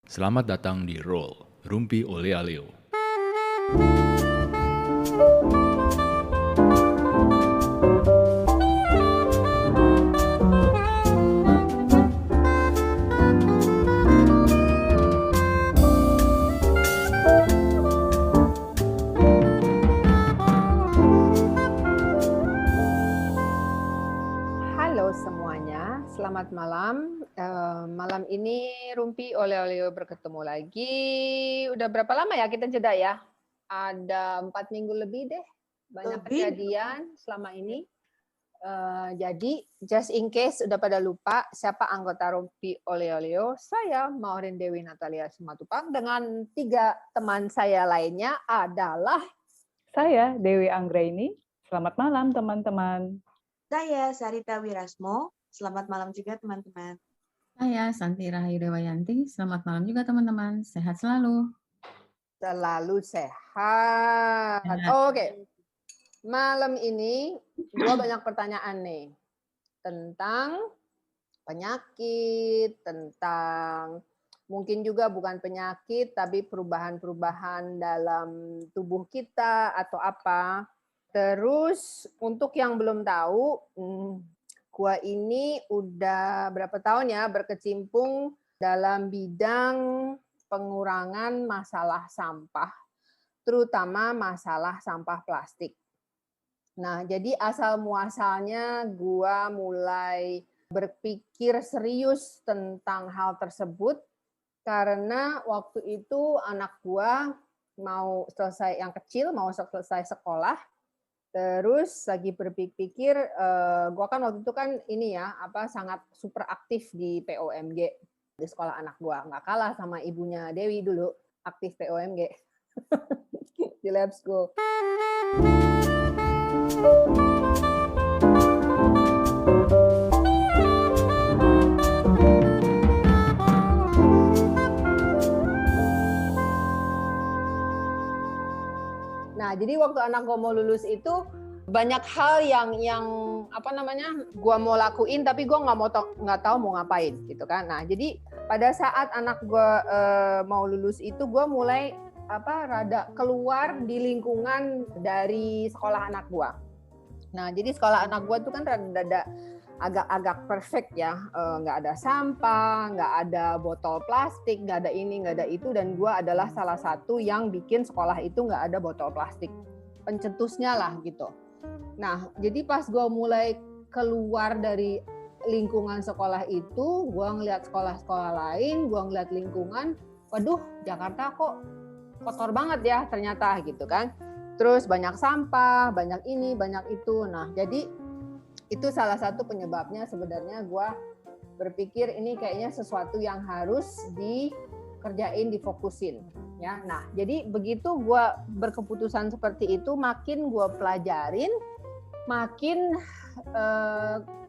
Selamat datang di Roll, Rumpi Oleh Aleo. Halo semuanya, selamat malam. Malam ini Rumpi Oleh Oleh berketemu lagi. Udah berapa lama ya kita jeda ya? Ada 4 minggu lebih deh. Banyak Lebih. kejadian selama ini. Jadi just in case udah pada lupa siapa anggota Rumpi Oleh Oleh, saya Maureen Dewi Natalia Simatupang dengan 3 teman saya lainnya adalah Saya Dewi Anggraini. Selamat malam teman-teman. Saya Sarita Wirasmo. Selamat malam juga teman-teman. Saya Santi Rahayu Dewayanti. Selamat malam juga teman-teman. Sehat selalu. selalu sehat. Oke. Malam ini gua banyak pertanyaan nih tentang penyakit, tentang mungkin juga bukan penyakit tapi perubahan-perubahan dalam tubuh kita atau apa. Terus untuk yang belum tahu, gua ini udah berapa tahun ya berkecimpung dalam bidang pengurangan masalah sampah, terutama masalah sampah plastik. Nah, jadi asal muasalnya gua mulai berpikir serius tentang hal tersebut karena waktu itu anak gua mau selesai, yang kecil mau selesai sekolah. Terus lagi berpikir, gua kan waktu itu kan ini ya, sangat super aktif di POMG di sekolah anak gua, nggak kalah sama ibunya Dewi dulu aktif POMG di lab school. Nah, jadi waktu anak gue mau lulus itu banyak hal yang gue mau lakuin tapi gue nggak tahu mau ngapain gitu kan. Nah, jadi pada saat anak gue mau lulus itu gue mulai rada keluar di lingkungan dari sekolah anak gue. Nah, jadi sekolah anak gue tuh kan rada agak-agak perfect ya, nggak ada sampah, nggak ada botol plastik, nggak ada ini, nggak ada itu, dan gue adalah salah satu yang bikin sekolah itu nggak ada botol plastik, pencetusnya lah gitu. Nah, jadi pas gue mulai keluar dari lingkungan sekolah itu, gue ngeliat sekolah-sekolah lain, gue ngeliat lingkungan, waduh Jakarta kok kotor banget ya ternyata gitu kan. Terus banyak sampah, banyak ini, banyak itu. Nah, jadi itu salah satu penyebabnya sebenarnya gue berpikir ini kayaknya sesuatu yang harus dikerjain, difokusin. Ya, nah jadi begitu gue berkeputusan seperti itu, makin gue pelajarin, makin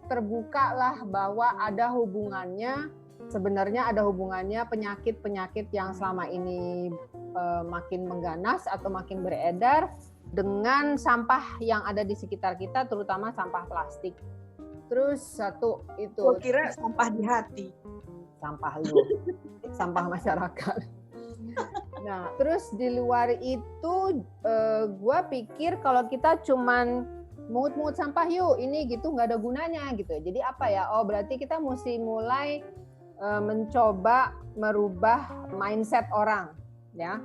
terbuka lah bahwa ada hubungannya, sebenarnya ada hubungannya penyakit-penyakit yang selama ini makin mengganas atau makin beredar dengan sampah yang ada di sekitar kita, terutama sampah plastik. Terus satu itu. Gua kira sampah di hati. Sampah lu, sampah masyarakat. Nah, terus di luar itu, gue pikir kalau kita cuman mungut-mungut sampah yuk, ini gitu nggak ada gunanya gitu. Jadi apa ya? Oh, berarti kita mesti mulai mencoba merubah mindset orang, ya.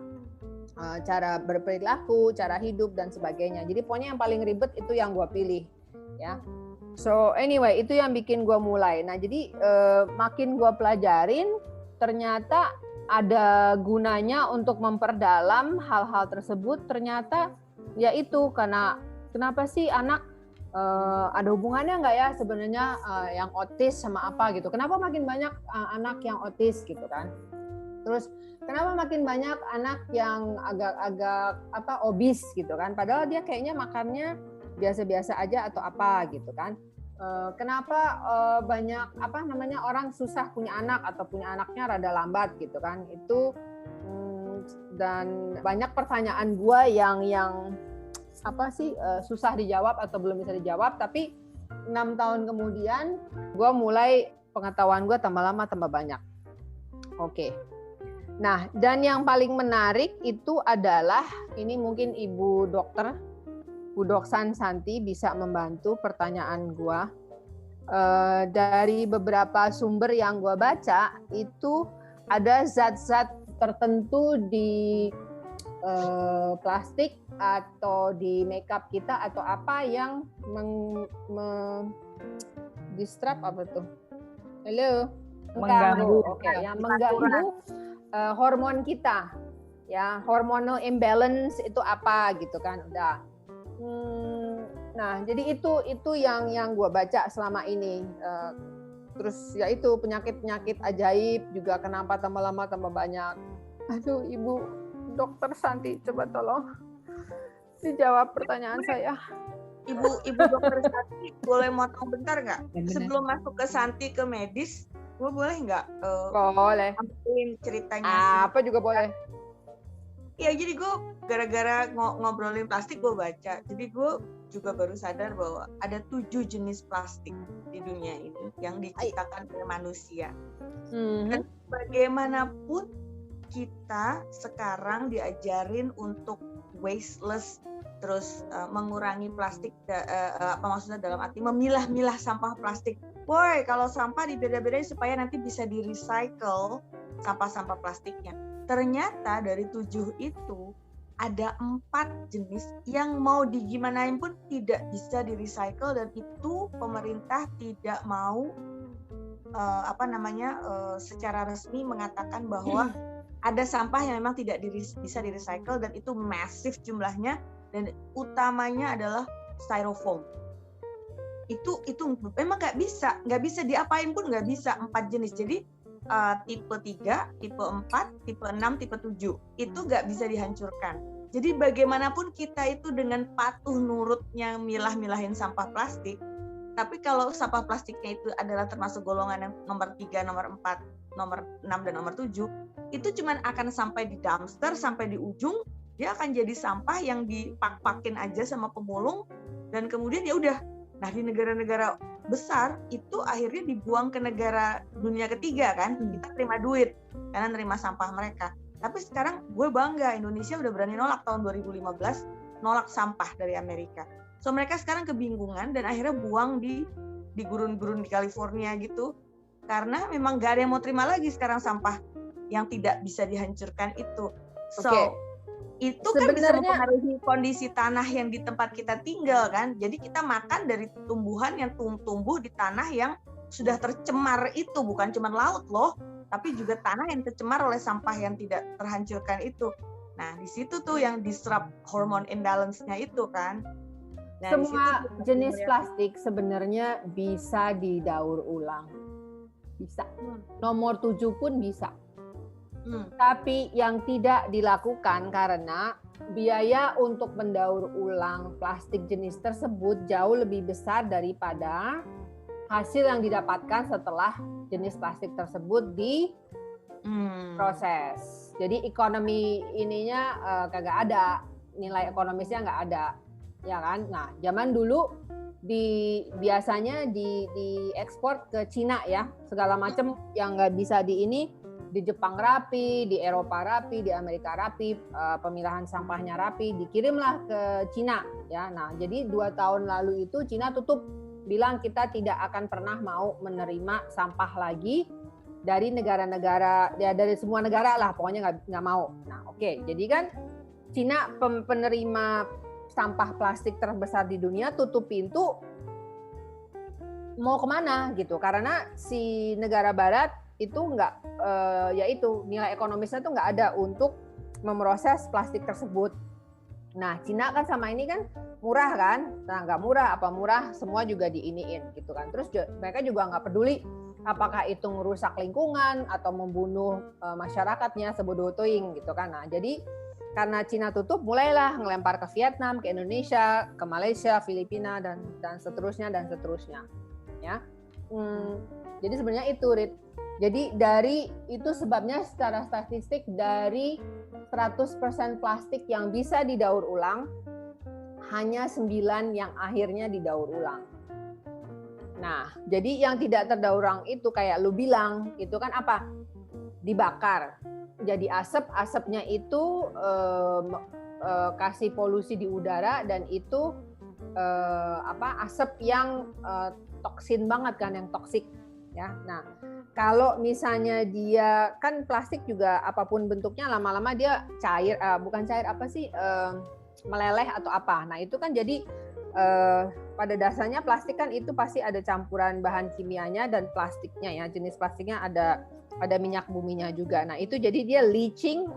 Cara berperilaku, cara hidup dan sebagainya. Jadi pokoknya yang paling ribet itu yang gue pilih, ya. So anyway, itu yang bikin gue mulai. Nah jadi makin gue pelajarin, ternyata ada gunanya untuk memperdalam hal-hal tersebut. Ternyata ya itu karena kenapa sih anak ada hubungannya nggak ya sebenarnya yang otis sama apa gitu? Kenapa makin banyak anak yang otis gitu kan? Terus kenapa makin banyak anak yang agak-agak obes gitu kan? Padahal dia kayaknya makannya biasa-biasa aja atau apa gitu kan? Kenapa banyak orang susah punya anak atau punya anaknya rada lambat gitu kan? Itu dan banyak pertanyaan gue yang susah dijawab atau belum bisa dijawab. Tapi 6 tahun kemudian gue mulai pengetahuan gue tambah lama tambah banyak. Oke. Nah, dan yang paling menarik itu adalah, ini mungkin Ibu Dokter, Bu Doksan Santi bisa membantu pertanyaan gua. Dari beberapa sumber yang gua baca, itu ada zat-zat tertentu di plastik atau di makeup kita atau apa yang disrupt apa tuh? Halo? Mengganggu. Oke, yang mengganggu hormon kita. Ya, hormonal imbalance itu apa gitu kan? Udah. Nah, jadi itu yang gue baca selama ini. Terus ya itu penyakit-penyakit ajaib juga kenapa tambah lama tambah banyak. Aduh, Ibu Dokter Santi, coba tolong dijawab pertanyaan saya. Ibu Dokter Santi, boleh motong bentar nggak? Ya, benar. Sebelum masuk ke Santi ke medis, gue boleh nggak Boleh. ambilin ceritanya Apa juga boleh. Iya, jadi gue gara-gara ngobrolin plastik gue baca. Jadi gue juga baru sadar bahwa ada 7 jenis plastik di dunia ini yang diciptakan oleh manusia. Dan bagaimanapun kita sekarang diajarin untuk wasteless, terus mengurangi plastik, apa maksudnya dalam arti memilah-milah sampah plastik. Boy, kalau sampah dibeda-bedain supaya nanti bisa di-recycle sampah-sampah plastiknya. Ternyata dari 7 itu ada 4 jenis yang mau digimanain pun tidak bisa di-recycle, dan itu pemerintah tidak mau secara resmi mengatakan bahwa ada sampah yang memang tidak bisa di-recycle, dan itu masif jumlahnya, dan utamanya adalah styrofoam. Itu memang nggak bisa diapain pun nggak bisa. 4 jenis. Jadi tipe 3, tipe 4, tipe 6, tipe 7 itu nggak bisa dihancurkan. Jadi bagaimanapun kita itu dengan patuh nurutnya milah-milahin sampah plastik, tapi kalau sampah plastiknya itu adalah termasuk golongan yang nomor 3, nomor 4, nomor 6, dan nomor 7, itu cuma akan sampai di dumpster, sampai di ujung, dia akan jadi sampah yang dipak-pakin aja sama pemulung, dan kemudian ya udah. Nah, di negara-negara besar itu akhirnya dibuang ke negara dunia ketiga kan, kita terima duit karena nerima sampah mereka. Tapi sekarang gue bangga, Indonesia udah berani nolak tahun 2015, nolak sampah dari Amerika. So mereka sekarang kebingungan dan akhirnya buang di gurun-gurun di California gitu, karena memang gak ada yang mau terima lagi sekarang sampah yang tidak bisa dihancurkan itu. So itu kan bisa mempengaruhi kondisi tanah yang di tempat kita tinggal kan. Jadi kita makan dari tumbuhan yang tumbuh di tanah yang sudah tercemar itu, bukan cuma laut loh, tapi juga tanah yang tercemar oleh sampah yang tidak terhancurkan itu. Nah, di situ tuh yang disrupt hormone imbalance-nya itu kan. Nah, semua jenis plastik sebenarnya bisa didaur ulang. Bisa. Nomor 7 pun bisa. Tapi yang tidak dilakukan karena biaya untuk mendaur ulang plastik jenis tersebut jauh lebih besar daripada hasil yang didapatkan setelah jenis plastik tersebut diproses. Jadi ekonomi ininya kagak ada, nilai ekonomisnya nggak ada, ya kan? Nah, zaman dulu biasanya diekspor ke Cina ya, segala macam yang nggak bisa di Jepang rapi, di Eropa rapi, di Amerika rapi, pemilahan sampahnya rapi, dikirimlah ke Cina ya. Nah, jadi 2 tahun lalu itu Cina tutup, bilang kita tidak akan pernah mau menerima sampah lagi dari negara-negara, ya dari semua negara lah, pokoknya nggak mau. Nah, oke. Jadi kan Cina penerima sampah plastik terbesar di dunia tutup pintu, mau kemana gitu, karena si negara barat itu nggak, yaitu nilai ekonomisnya tuh nggak ada untuk memproses plastik tersebut. Nah, Cina kan sama ini kan murah kan, nah nggak murah apa murah, semua juga diiniin gitu kan. Terus mereka juga nggak peduli apakah itu merusak lingkungan atau membunuh masyarakatnya, sebodoh toing gitu kan. Nah, jadi karena Cina tutup, mulailah ngelempar ke Vietnam, ke Indonesia, ke Malaysia, Filipina dan seterusnya dan seterusnya. Ya, jadi sebenarnya itu, Rit. Jadi dari itu sebabnya secara statistik dari 100% plastik yang bisa didaur ulang, hanya 9 yang akhirnya didaur ulang. Nah, jadi yang tidak terdaur ulang itu kayak lu bilang, itu kan apa? Dibakar. jadi asap, asapnya itu kasih polusi di udara, dan itu asap yang toksin banget kan, yang toksik ya. Nah, kalau misalnya dia kan plastik juga apapun bentuknya lama-lama dia cair, bukan cair meleleh atau apa. Nah, itu kan jadi pada dasarnya plastik kan itu pasti ada campuran bahan kimianya dan plastiknya ya, jenis plastiknya ada minyak buminya juga. Nah, itu jadi dia leaching,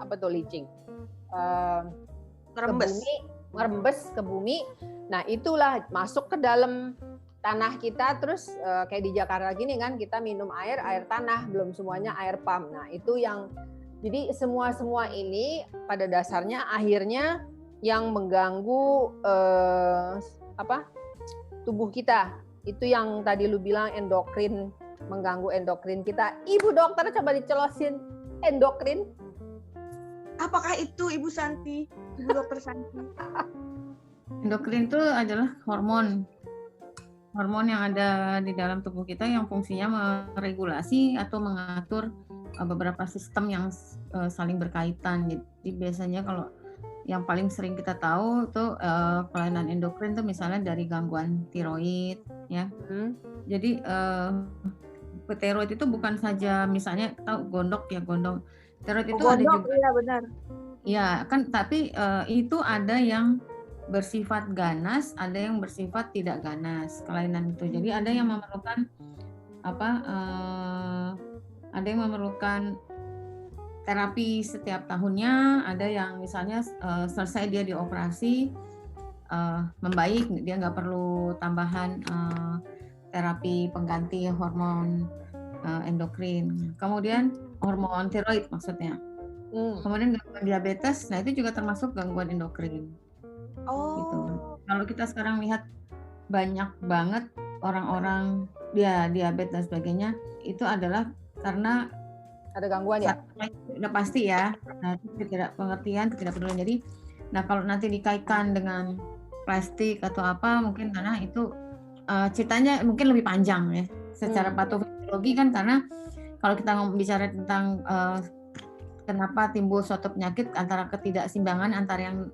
ngerembes ke bumi. Nah, itulah masuk ke dalam tanah kita, terus kayak di Jakarta gini kan, kita minum air tanah, belum semuanya air pump. Nah, itu yang jadi semua ini pada dasarnya akhirnya yang mengganggu tubuh kita. Itu yang tadi lu bilang endokrin, mengganggu endokrin kita. Ibu dokter coba dicelosin endokrin. Apakah itu Ibu Santi? Ibu Dokter Santi. Endokrin itu adalah hormon yang ada di dalam tubuh kita yang fungsinya meregulasi atau mengatur beberapa sistem yang saling berkaitan. Jadi biasanya kalau yang paling sering kita tahu itu kelainan endokrin itu misalnya dari gangguan tiroid ya. Jadi tiroid itu bukan saja misalnya tahu gondok. Tiroid itu ada juga. Iya benar. Ya kan, tapi itu ada yang bersifat ganas, ada yang bersifat tidak ganas kelainan itu. Jadi ada yang memerlukan ada yang memerlukan terapi setiap tahunnya, ada yang misalnya selesai dia dioperasi membaik, dia nggak perlu tambahan terapi pengganti hormon endokrin. Kemudian hormon tiroid maksudnya. Kemudian gangguan diabetes, nah itu juga termasuk gangguan endokrin. Gitu. Kalau kita sekarang lihat banyak banget orang-orang diabetes dan sebagainya, itu adalah karena ada gangguan ya? Udah pasti ya. Nah, itu ketidakpengertian, ketidakpedulian. Jadi, nah kalau nanti dikaitkan dengan plastik atau apa, mungkin karena itu ceritanya mungkin lebih panjang ya. Secara patofisiologi kan, karena kalau kita bicara tentang kenapa timbul suatu penyakit antara ketidakseimbangan antara yang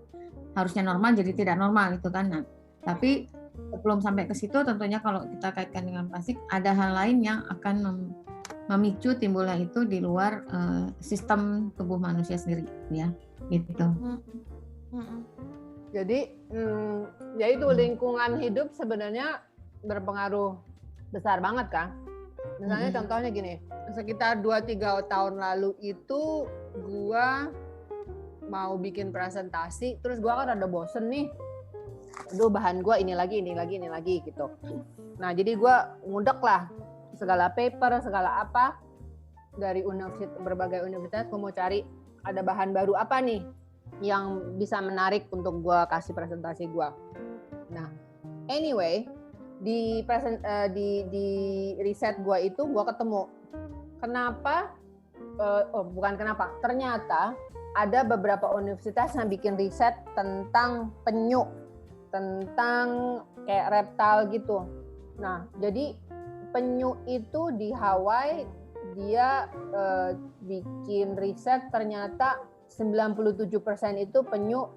harusnya normal jadi tidak normal gitu kan. Nah, tapi sebelum sampai ke situ tentunya kalau kita kaitkan dengan plastik ada hal lain yang akan memicu timbulnya itu di luar sistem tubuh manusia sendiri ya gitu. Jadi yaitu lingkungan hidup sebenarnya berpengaruh besar banget kan. Misalnya contohnya gini, sekitar 2-3 tahun lalu itu gua mau bikin presentasi, terus gua kan rada bosen nih. Aduh, bahan gua ini lagi gitu. Nah, jadi gua ngudek lah segala paper, segala apa dari berbagai universitas. Gua mau cari ada bahan baru apa nih yang bisa menarik untuk gua kasih presentasi gua. Nah, anyway, di riset gua itu gua ketemu ternyata ada beberapa universitas yang bikin riset tentang penyu, tentang kayak reptil gitu. Nah, jadi penyu itu di Hawaii dia bikin riset, ternyata 97% itu penyu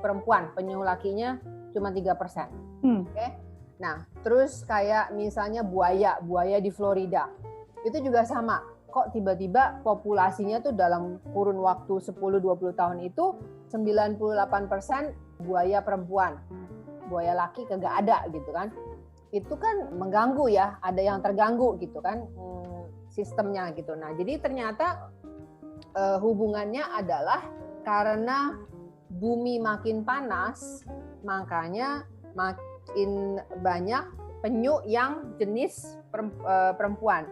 perempuan, penyu lakinya cuma 3%. Oke. Nah, terus kayak misalnya buaya di Florida. Itu juga sama. Kok tiba-tiba populasinya tuh dalam kurun waktu 10-20 tahun itu 98% buaya perempuan. Buaya laki kagak ada gitu kan. Itu kan mengganggu ya, ada yang terganggu gitu kan sistemnya gitu. Nah, jadi ternyata hubungannya adalah karena bumi makin panas, makanya makin banyak penyu yang jenis perempuan.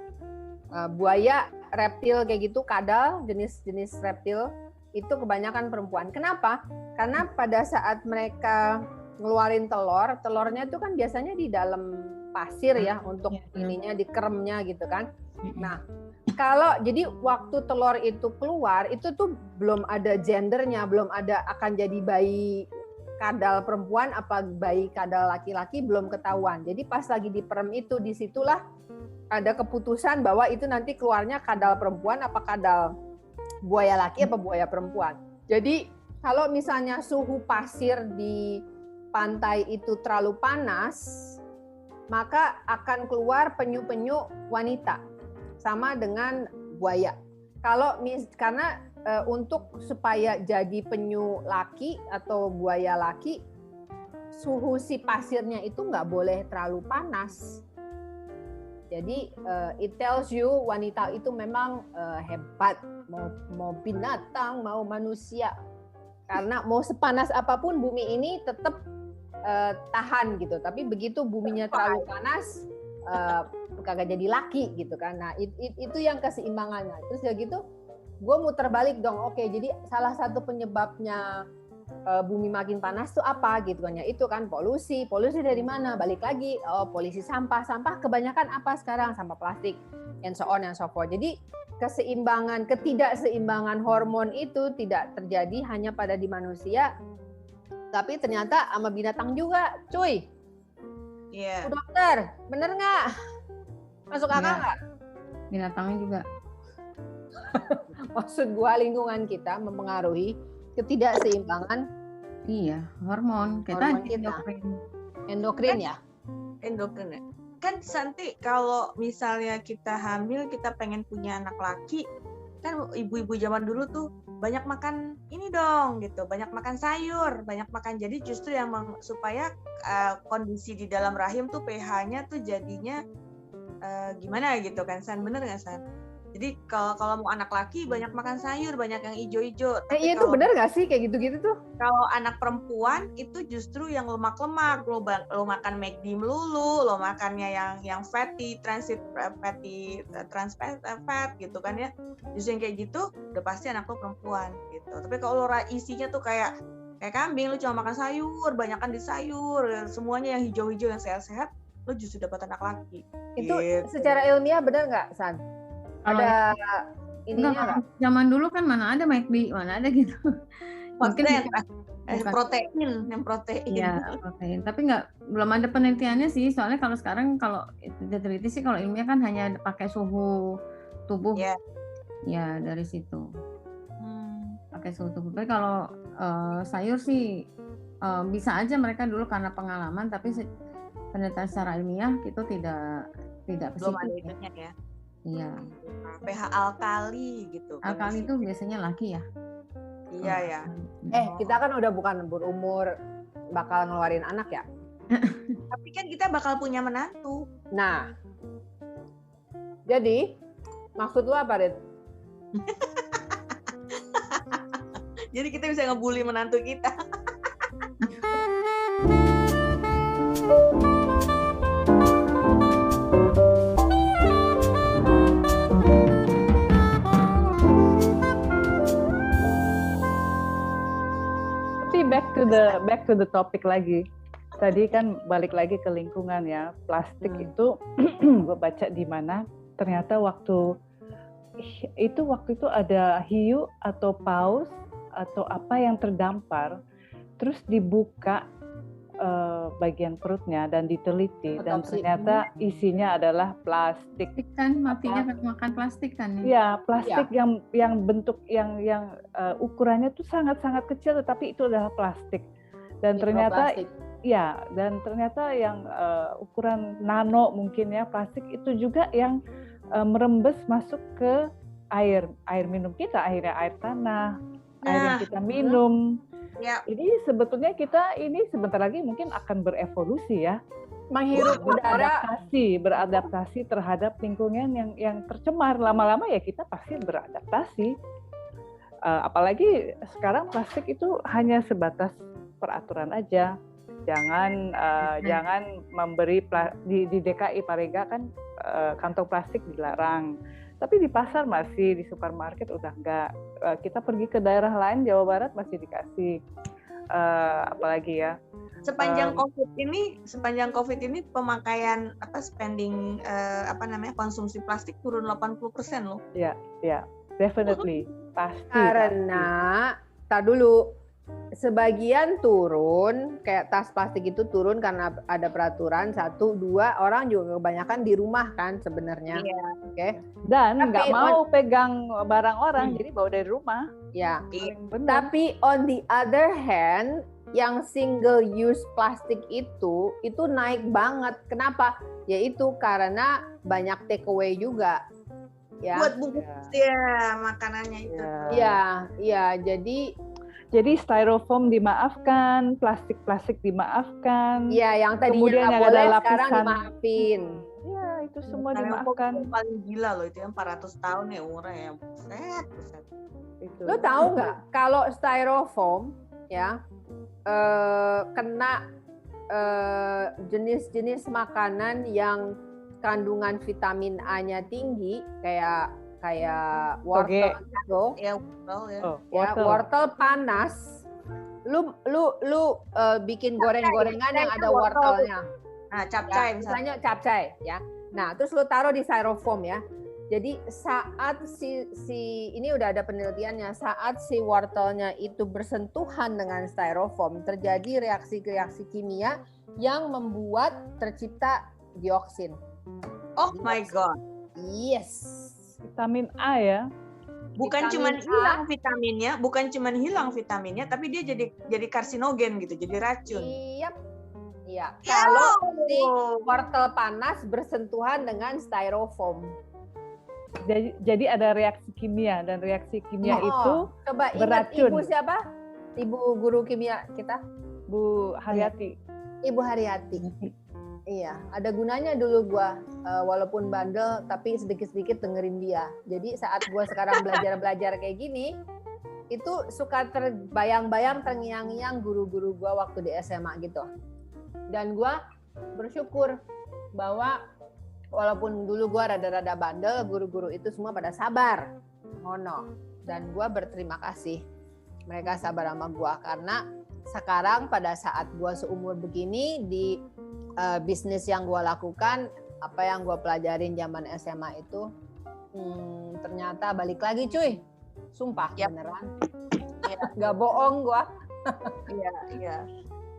Buaya, reptil kayak gitu, kadal, jenis reptil itu kebanyakan perempuan. Kenapa? Karena pada saat mereka ngeluarin telurnya itu kan biasanya di dalam pasir ya untuk ininya, di keremnya gitu kan. Nah, kalau jadi waktu telur itu keluar itu tuh belum ada gendernya, belum ada akan jadi bayi kadal perempuan apa bayi kadal laki-laki, belum ketahuan. Jadi pas lagi di perem itu, disitulah ada keputusan bahwa itu nanti keluarnya kadal perempuan apa kadal buaya laki apa buaya perempuan. Jadi kalau misalnya suhu pasir di pantai itu terlalu panas, maka akan keluar penyu-penyu wanita sama dengan buaya. Karena untuk supaya jadi penyu laki atau buaya laki, suhu si pasirnya itu nggak boleh terlalu panas. Jadi it tells you wanita itu memang hebat, mau binatang, mau manusia. Karena mau sepanas apapun bumi ini tetap tahan gitu. Tapi begitu buminya terlalu panas, kagak jadi laki gitu kan. Nah itu yang keseimbangannya. Terus ya gitu, gue muter balik dong. Oke, jadi salah satu penyebabnya bumi makin panas tuh apa gitu kan? Ya itu kan polusi dari mana? Balik lagi, polusi sampah kebanyakan apa sekarang? Sampah plastik, and so on and so forth. Jadi ketidakseimbangan hormon itu tidak terjadi hanya pada di manusia, tapi ternyata sama binatang juga, cuy. Iya. Bu dokter, bener nggak? Masuk akal nggak? Binatangnya juga. Maksud gua lingkungan kita mempengaruhi ketidakseimbangan hormon Hormon kita kita. Endokrin ya. Endokrin ya. Kan Santi, kalau misalnya kita hamil, kita pengen punya anak laki, kan ibu-ibu zaman dulu tuh banyak makan ini dong gitu, banyak makan sayur, banyak makan, jadi justru yang supaya kondisi di dalam rahim tuh pH-nya tuh jadinya gimana gitu kan, San, bener nggak San? Jadi kalau mau anak laki banyak makan sayur, banyak yang ijo-ijo. Iya itu bener nggak sih kayak gitu-gitu tuh? Kalau anak perempuan itu justru yang lemak-lemak, lo makan McD melulu, lo makannya yang fatty, trans fat gitu kan ya. Justru yang kayak gitu udah pasti anak lo perempuan gitu. Tapi kalau lo isinya tuh kayak kambing, lo cuma makan sayur, banyakan di sayur, semuanya yang hijau-hijau yang sehat-sehat, lo justru dapat anak laki. Itu gitu. secara ilmiah benar nggak, San? Ada ininya nggak? Zaman dulu kan mana ada McD, mana ada gitu. Mungkin protein. Iya, protein. Tapi belum ada penelitiannya sih. Soalnya kalau sekarang kalau diteliti sih, kalau ilmiah kan hanya pakai suhu tubuh. Yeah. Ya dari situ. Pakai suhu tubuh. Tapi kalau sayur sih bisa aja mereka dulu karena pengalaman. Tapi penelitian secara ilmiah itu tidak belum ada itunya ya. Iya. pH alkali gitu. Alkali itu biasanya laki ya. Iya ya. Kita kan udah bukan berumur bakal ngeluarin anak ya. Tapi kan kita bakal punya menantu. Nah, jadi maksud lu apa, Red? Jadi kita bisa ngebully menantu kita. Back to the topic lagi. Tadi kan balik lagi ke lingkungan ya. Plastik itu gue baca di mana ternyata waktu itu ada hiu atau paus atau apa yang terdampar, terus dibuka bagian perutnya dan diteliti dan ternyata isinya adalah plastik. Kan matinya makan plastik kan? Ya, plastik yang bentuk yang ukurannya tuh sangat-sangat kecil, tetapi itu adalah plastik. Dan ternyata yang ukuran nano mungkin ya, plastik itu juga yang merembes masuk ke air minum kita, akhirnya air tanah, air yang kita minum. Ya. Jadi sebetulnya kita ini sebentar lagi mungkin akan berevolusi ya, menghirup udara, beradaptasi terhadap lingkungan yang tercemar. Lama-lama ya kita pasti beradaptasi. Apalagi sekarang plastik itu hanya sebatas peraturan aja. Jangan memberi di DKI Parega kan kantong plastik dilarang. Tapi di pasar masih, di supermarket udah enggak. Kita pergi ke daerah lain, Jawa Barat masih dikasih. Apalagi ya. Sepanjang COVID ini pemakaian spending konsumsi plastik turun 80% loh. Ya, definitely. Pasti. Karena tar dulu sebagian turun, kayak tas plastik itu turun karena ada peraturan. 1, 2, orang juga kebanyakan di rumah kan sebenarnya. Iya. Oke. Dan Tapi nggak mau pegang barang orang, jadi bawa dari rumah. Ya. Paling benar. Tapi on the other hand, yang single use plastik itu naik banget. Kenapa? Yaitu karena banyak take away juga. Ya. Buat bungkus ya makanannya itu. Iya, jadi styrofoam dimaafkan, plastik dimaafkan. iya yang tadinya Kemudian nggak yang boleh ada sekarang lapisan. dimaafin. Ya, itu semua Styrofoam dimaafkan. itu paling gila loh, itu yang 400 tahun ya umurnya ya. Buset. Itu. Lo tahu nggak kalau styrofoam ya kena jenis-jenis makanan yang kandungan vitamin A-nya tinggi kayak wortel gitu. Ya, well, ya. Oh, Ya, wortel panas. Lu bikin goreng-gorengan yang ada wortelnya. Nah, capcay Ya, misalnya capcay ya. Nah, terus lu taruh di styrofoam ya. Jadi saat si ini udah ada penelitiannya, saat si wortelnya itu bersentuhan dengan styrofoam terjadi reaksi-reaksi kimia yang membuat tercipta dioksin. Oh my god. Yes. Vitamin A ya. Bukan Vitamin cuman hilang vitaminnya, tapi dia jadi karsinogen gitu, jadi racun. Iya. Kalau si wortel panas bersentuhan dengan styrofoam. Jadi ada reaksi kimia, dan reaksi kimia itu coba ingat beracun. Ibu siapa? Ibu guru kimia kita, Bu Haryati. Ibu Haryati. Iya, ada gunanya dulu gua walaupun bandel tapi sedikit-sedikit dengerin dia. Jadi saat gua sekarang belajar kayak gini, itu suka terbayang-bayang terngiang-ngiang guru-guru gua waktu di SMA gitu. Dan gua bersyukur bahwa walaupun dulu gua rada-rada bandel, guru-guru itu semua pada sabar. Ngono. Dan gua berterima kasih. Mereka sabar sama gua karena sekarang pada saat gua seumur begini di bisnis yang gue lakukan, apa yang gue pelajarin zaman SMA itu ternyata balik lagi cuy, sumpah beneran, nggak bohong gue.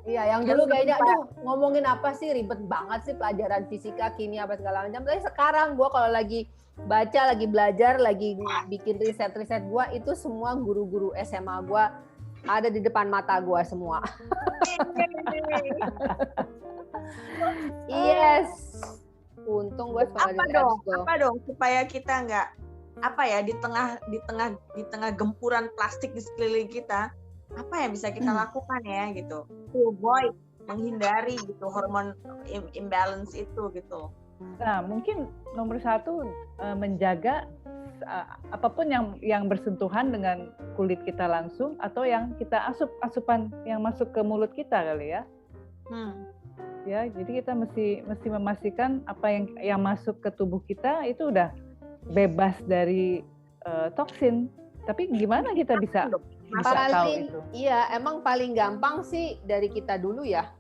Iya yang dulu kayaknya aduh ngomongin apa sih, ribet banget sih pelajaran fisika, kimia apa segala macam. Tapi sekarang gue kalau lagi baca, lagi belajar, lagi bikin riset gue, itu semua guru-guru SMA gue ada di depan mata gue semua. Yes. Untung gue apa dong supaya kita nggak di tengah gempuran plastik di sekeliling kita, apa yang bisa kita lakukan ya gitu to avoid, menghindari gitu hormon imbalance itu gitu. Nah, mungkin nomor 1 menjaga apapun yang bersentuhan dengan kulit kita langsung atau yang kita asupan yang masuk ke mulut kita kali ya. Ya, jadi kita mesti memastikan apa yang masuk ke tubuh kita itu udah bebas dari toksin. Tapi gimana kita bisa tahu itu? Iya, emang paling gampang sih dari kita dulu ya.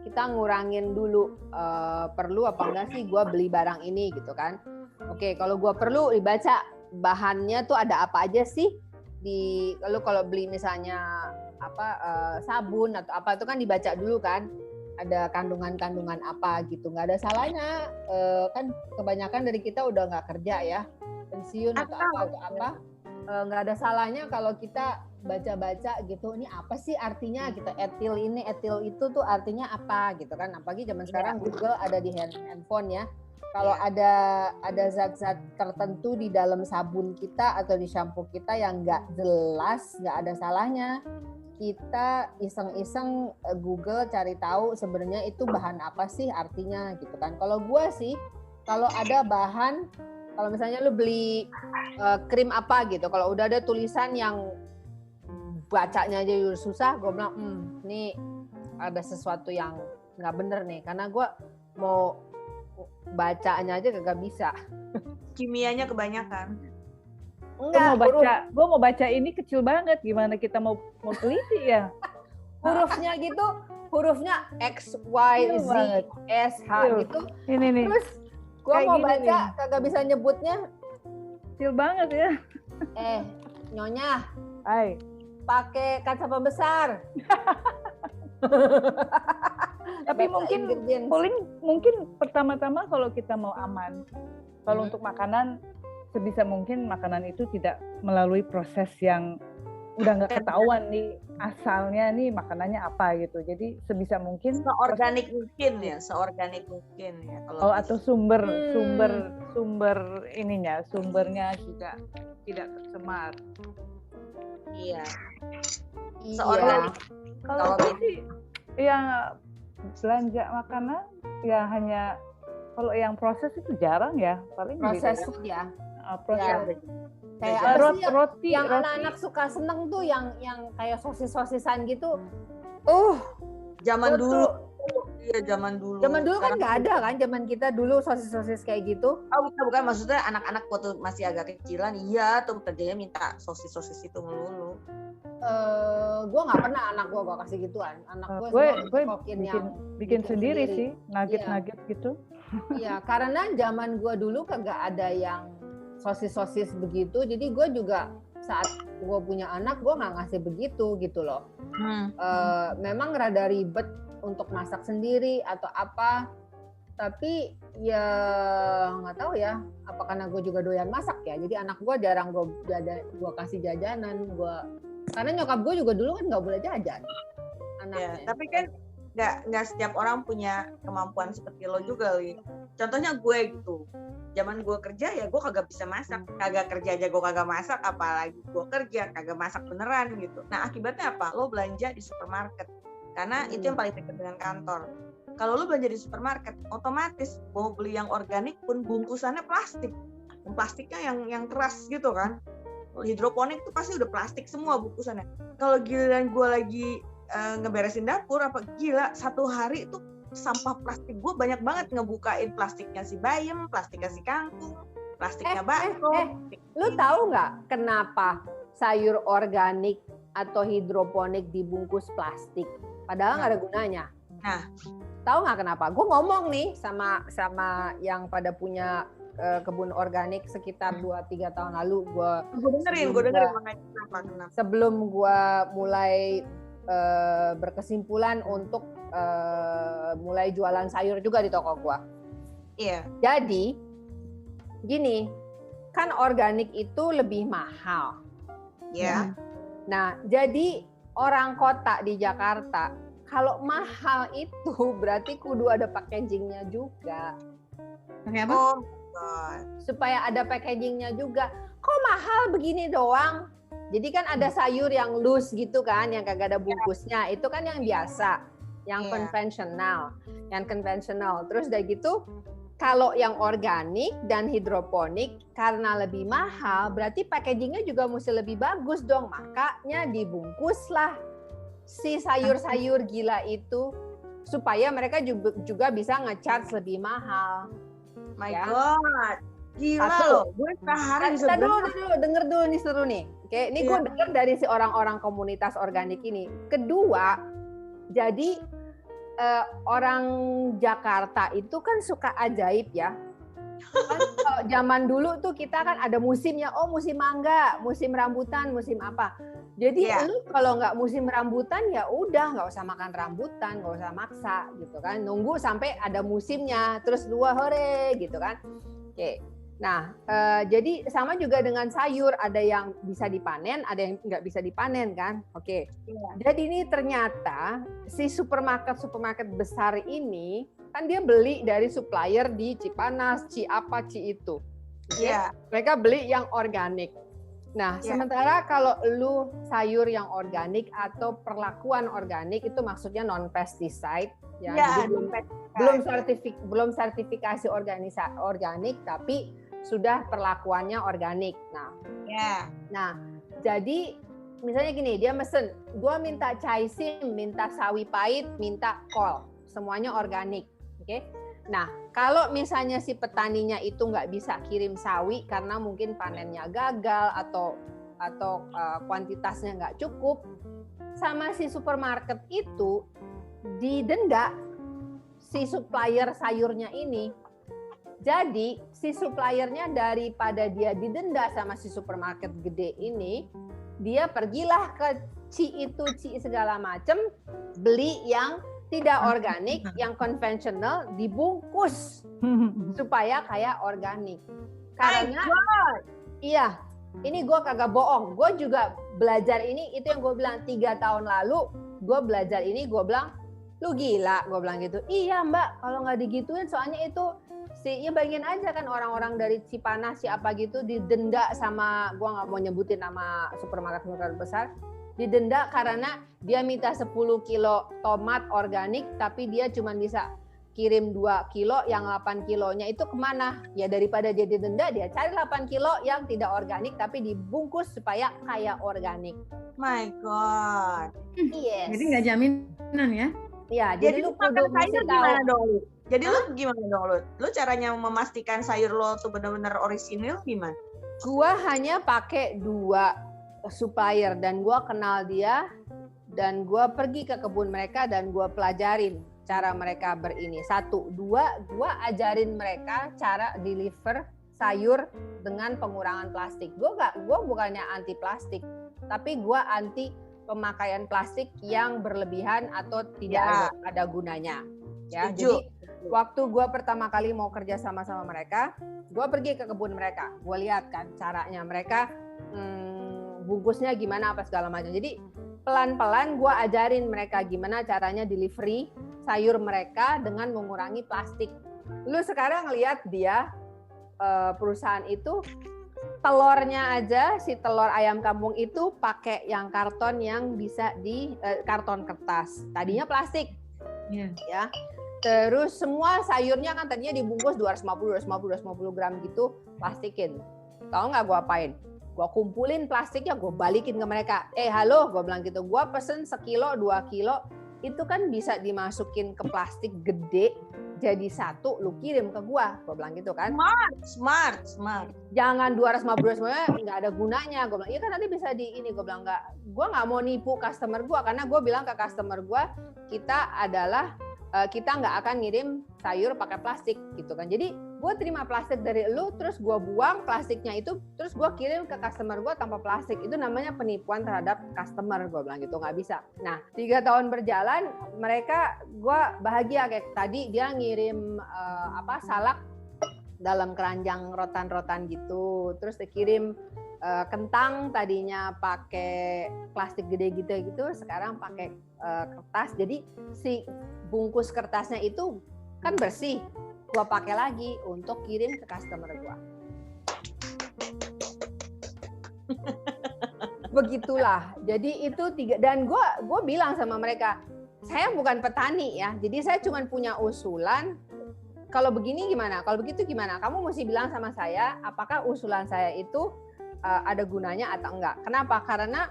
Kita ngurangin dulu perlu apa enggak sih gue beli barang ini gitu kan. Oke, kalau gue perlu dibaca bahannya tuh ada apa aja sih di kalau beli misalnya sabun atau apa itu kan dibaca dulu kan. Ada kandungan-kandungan apa gitu, nggak ada salahnya kan kebanyakan dari kita udah nggak kerja ya, pensiun atau apa nggak ada salahnya kalau kita baca-baca gitu, ini apa sih artinya gitu, etil ini etil itu tuh artinya apa gitu kan, apalagi zaman sekarang Google ada di handphone ya. Kalau ada zat-zat tertentu di dalam sabun kita atau di shampoo kita yang nggak jelas, nggak ada salahnya kita iseng-iseng Google cari tahu sebenarnya itu bahan apa sih artinya gitu kan. Kalau gue sih kalau ada bahan, kalau misalnya lu beli krim apa gitu, kalau udah ada tulisan yang bacanya aja susah, gue bilang nih ada sesuatu yang nggak bener nih, karena gue mau bacanya aja kagak bisa. Kimianya kebanyakan. Enggak, gue mau baca ini kecil banget, gimana kita mau teliti ya? hurufnya X, Y, Z, S, H gitu. Ini nih. Terus gue mau baca kagak bisa nyebutnya. Kecil banget ya. Nyonya. Hai. pakai kaca pembesar. Tapi Baca mungkin ingredients. mungkin pertama-tama kalau kita mau aman, kalau Hmm. untuk makanan sebisa mungkin makanan itu tidak melalui proses yang udah nggak ketahuan nih asalnya nih makanannya apa gitu. Jadi sebisa mungkin Seorganik mungkin ya, seorganik mungkin ya. Kalau atau sumbernya juga tidak tercemar. iya. Iya. Seorganik. Kalau Kalau aku sih ya belanja makanan ya hanya kalau yang proses itu jarang ya, paling Proses gitu food ya. ya. Proses Ya, Kayak Iya, apa sih roti yang anak-anak suka seneng tuh yang kayak sosis-sosisan gitu. zaman Betul. dulu. Iya, zaman dulu. Zaman dulu kan Sekarang nggak ada kan, zaman kita dulu sosis-sosis kayak gitu. Oh, bukan maksudnya anak-anak waktu masih agak kecilan, iya tuh kerjanya minta sosis-sosis itu melulu. Gue nggak pernah anak gue kasih gituan. Anak gue gue bikin bikin sendiri sih, Iya. nugget gitu. Iya, karena zaman gue dulu kagak ada yang sosis-sosis begitu. Jadi gue juga saat gue punya anak, gue nggak ngasih begitu gitu loh. Memang rada ribet untuk masak sendiri atau apa. Tapi ya nggak tahu ya, apa karena gue juga doyan masak ya. Jadi anak gue jarang gue kasih jajanan. Karena nyokap gue juga dulu kan nggak boleh jajan anaknya. Ya, tapi kan nggak setiap orang punya kemampuan seperti lo juga, Li. Contohnya gue gitu. Zaman gue kerja ya gue kagak bisa masak, kagak kerja aja gue kagak masak, apalagi gue kerja kagak masak beneran gitu. Nah akibatnya apa? Lo belanja di supermarket karena itu yang paling dekat dengan kantor. Kalau lo belanja di supermarket, otomatis mau beli yang organik pun bungkusannya plastik, plastiknya yang keras gitu kan. Hidroponik tuh pasti udah plastik semua bungkusannya. Kalau giliran gue lagi ngeberesin dapur, apa gila satu hari tuh sampah plastik gue banyak banget, ngebukain plastiknya si bayam, plastiknya si kangkung, plastiknya bakso. Lu tahu nggak kenapa sayur organik atau hidroponik dibungkus plastik? Padahal nggak ada gunanya. Nah, tahu nggak kenapa? Gue ngomong nih sama yang pada punya kebun organik sekitar 2-3 tahun lalu. gue dengerin makanya kenapa. Sebelum gue mulai berkesimpulan untuk mulai jualan sayur juga di toko gua. Iya. Jadi gini, kan organik itu lebih mahal. Iya. Nah, jadi orang kota di Jakarta kalau mahal itu berarti kudu ada packagingnya juga. Pakai apa? Oh God. Supaya ada packagingnya juga. Kok mahal begini doang? Jadi kan ada sayur yang loose gitu kan, yang kagak ada bungkusnya. Itu kan yang biasa, yang konvensional. Yang konvensional. Terus udah gitu, kalau yang organik dan hidroponik karena lebih mahal, berarti packagingnya juga mesti lebih bagus dong. Makanya dibungkuslah si sayur-sayur gila itu supaya mereka juga bisa nge-charge lebih mahal. My Ya. God. Gila Satu. loh. Gue sehari bisa denger dulu nih seru nih. Oke, ini gue denger dari si orang-orang komunitas organik ini. Kedua, jadi orang Jakarta itu kan suka ajaib ya. Kan kalau zaman dulu tuh kita kan ada musimnya, musim mangga, musim rambutan, musim apa. Jadi lu kalau nggak musim rambutan ya udah nggak usah makan rambutan, nggak usah maksa gitu kan. Nunggu sampai ada musimnya, terus dua hore gitu kan. Oke. Nah, jadi sama juga dengan sayur, ada yang bisa dipanen, ada yang nggak bisa dipanen kan? Oke. Jadi ini ternyata si supermarket besar ini kan dia beli dari supplier di Cipanas, Ci apa, Ci itu. Iya. Mereka beli yang organik. Nah, sementara kalau lu sayur yang organik atau perlakuan organik itu maksudnya non pesticide ya. Jadi belum sertifikasi organik tapi sudah perlakuannya organik. Nah, jadi misalnya gini, dia mesen, gua minta caisim, minta sawi pahit, minta kol, semuanya organik. Oke. Nah, kalau misalnya si petaninya itu nggak bisa kirim sawi karena mungkin panennya gagal atau kuantitasnya nggak cukup, sama si supermarket itu didenda si supplier sayurnya ini. Jadi si suppliernya daripada dia didenda sama si supermarket gede ini, dia pergilah ke Ci segala macem, beli yang tidak organik, yang konvensional, dibungkus supaya kayak organik. Karena iya, ini gue kagak bohong, gue juga belajar ini, itu yang gue bilang 3 tahun lalu, gue belajar ini, gue bilang, lu gila, gue bilang gitu. Iya mbak, kalau nggak digituin, soalnya itu ya bagian aja kan orang-orang dari Cipanas siapa gitu didenda sama, gue nggak mau nyebutin nama supermarket besar, didenda karena dia minta 10 kilo tomat organik, tapi dia cuma bisa kirim 2 kilo, yang 8 kilonya itu kemana? Ya daripada dia didenda, dia cari 8 kilo yang tidak organik, tapi dibungkus supaya kayak organik. My God. Yes. Jadi nggak jaminan ya? Ya, jadi lu kudu mesti tahu. Gimana dong? Jadi lu gimana dong lu? Lu caranya memastikan sayur lo tuh benar-benar orisinil gimana? Gua hanya pakai 2 supplier dan gue kenal dia, dan gue pergi ke kebun mereka dan gue pelajarin cara mereka berini. 1, 2, gue ajarin mereka cara deliver sayur dengan pengurangan plastik. Gue bukannya anti plastik, tapi gue anti pemakaian plastik yang berlebihan atau tidak ada gunanya. Ya, jadi waktu gue pertama kali mau kerja sama mereka, gue pergi ke kebun mereka, gue lihat kan caranya mereka. Bungkusnya gimana apa segala macam. Jadi pelan-pelan gue ajarin mereka gimana caranya delivery sayur mereka dengan mengurangi plastik. Lu sekarang lihat dia perusahaan itu telurnya aja, si telur ayam kampung itu pakai yang karton yang bisa di karton kertas. Tadinya plastik. Ya. Terus semua sayurnya kan tadinya dibungkus 250 gram gitu, plastikin. Tahu nggak gue apain? Gue kumpulin plastiknya, gue balikin ke mereka. Halo, gue bilang gitu. Gue pesen 1 kilo, 2 kilo. Itu kan bisa dimasukin ke plastik gede. Jadi 1, lu kirim ke gue. Gue bilang gitu kan. Smart. Jangan 250 semuanya, nggak ada gunanya. Gue bilang, iya kan nanti bisa di ini. Gue bilang, gue nggak mau nipu customer gue. Karena gue bilang ke customer gue, kita nggak akan ngirim sayur pakai plastik gitu kan. Jadi gue terima plastik dari lu, terus gue buang plastiknya itu, terus gue kirim ke customer gue tanpa plastik. Itu namanya penipuan terhadap customer, gue bilang gitu, nggak bisa. Nah 3 tahun berjalan, mereka, gue bahagia kayak tadi dia ngirim salak dalam keranjang rotan-rotan gitu, terus dikirim kentang tadinya pakai plastik gede gitu, sekarang pakai kertas. Jadi si bungkus kertasnya itu kan bersih. Gue pakai lagi untuk kirim ke customer gue. Begitulah. Jadi itu 3, dan gue bilang sama mereka, saya bukan petani ya. Jadi saya cuma punya usulan. Kalau begini gimana? Kalau begitu gimana? Kamu mesti bilang sama saya, apakah usulan saya itu ada gunanya atau enggak? Kenapa? Karena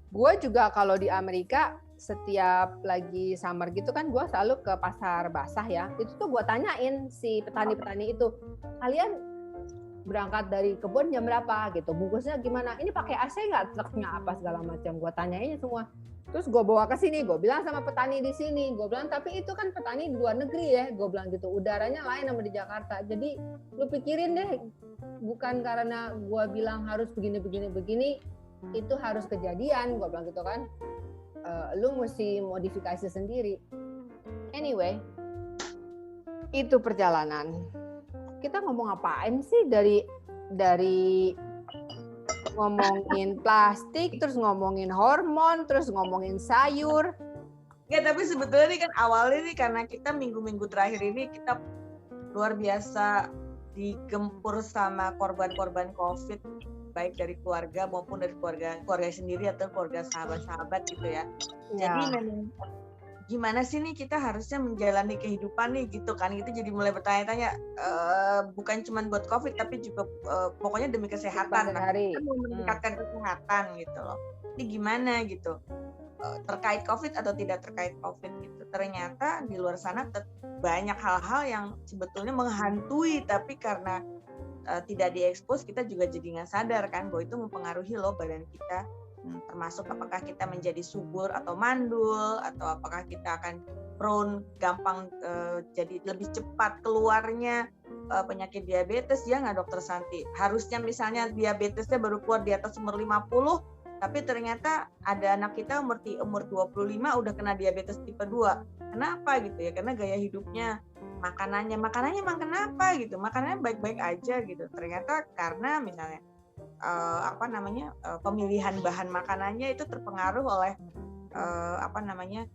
gue juga kalau di Amerika setiap lagi summer gitu kan gue selalu ke pasar basah ya. Itu tuh gue tanyain si petani-petani itu, kalian berangkat dari kebun jam berapa gitu, bungkusnya gimana, ini pakai AC nggak, truknya apa segala macam, gue tanyain semua. Terus gue bawa ke sini, gue bilang sama petani di sini, gue bilang tapi itu kan petani di luar negeri ya, gue bilang gitu, udaranya lain sama di Jakarta, jadi lu pikirin deh, bukan karena gue bilang harus begini itu harus kejadian, gue bilang gitu kan. Lu mesti modifikasi sendiri. Anyway, itu perjalanan. Kita ngomong apaan sih dari ngomongin plastik, terus ngomongin hormon, terus ngomongin sayur. Ya, tapi sebetulnya ini kan awalnya nih karena kita minggu-minggu terakhir ini kita luar biasa digempur sama korban-korban COVID, baik dari keluarga maupun dari keluarga sendiri atau keluarga sahabat-sahabat gitu ya. Jadi memang gimana sih nih kita harusnya menjalani kehidupan nih gitu kan, itu jadi mulai bertanya-tanya, bukan cuma buat COVID tapi juga pokoknya demi kesehatan, kita mau meningkatkan kesehatan gitu loh. Ini gimana gitu, terkait COVID atau tidak terkait COVID gitu. Ternyata di luar sana banyak hal-hal yang sebetulnya menghantui, tapi karena tidak diekspos, kita juga jadi nggak sadar kan bahwa itu mempengaruhi loh badan kita, termasuk apakah kita menjadi subur atau mandul, atau apakah kita akan prone gampang jadi lebih cepat keluarnya penyakit diabetes, ya nggak dokter Santi? Harusnya misalnya diabetesnya baru keluar di atas umur 50, Tapi ternyata ada anak kita umur 25 udah kena diabetes tipe 2. Kenapa gitu ya? Karena gaya hidupnya, makanannya emang kenapa gitu? Makanannya baik-baik aja gitu. Ternyata karena misalnya pemilihan bahan makanannya itu terpengaruh oleh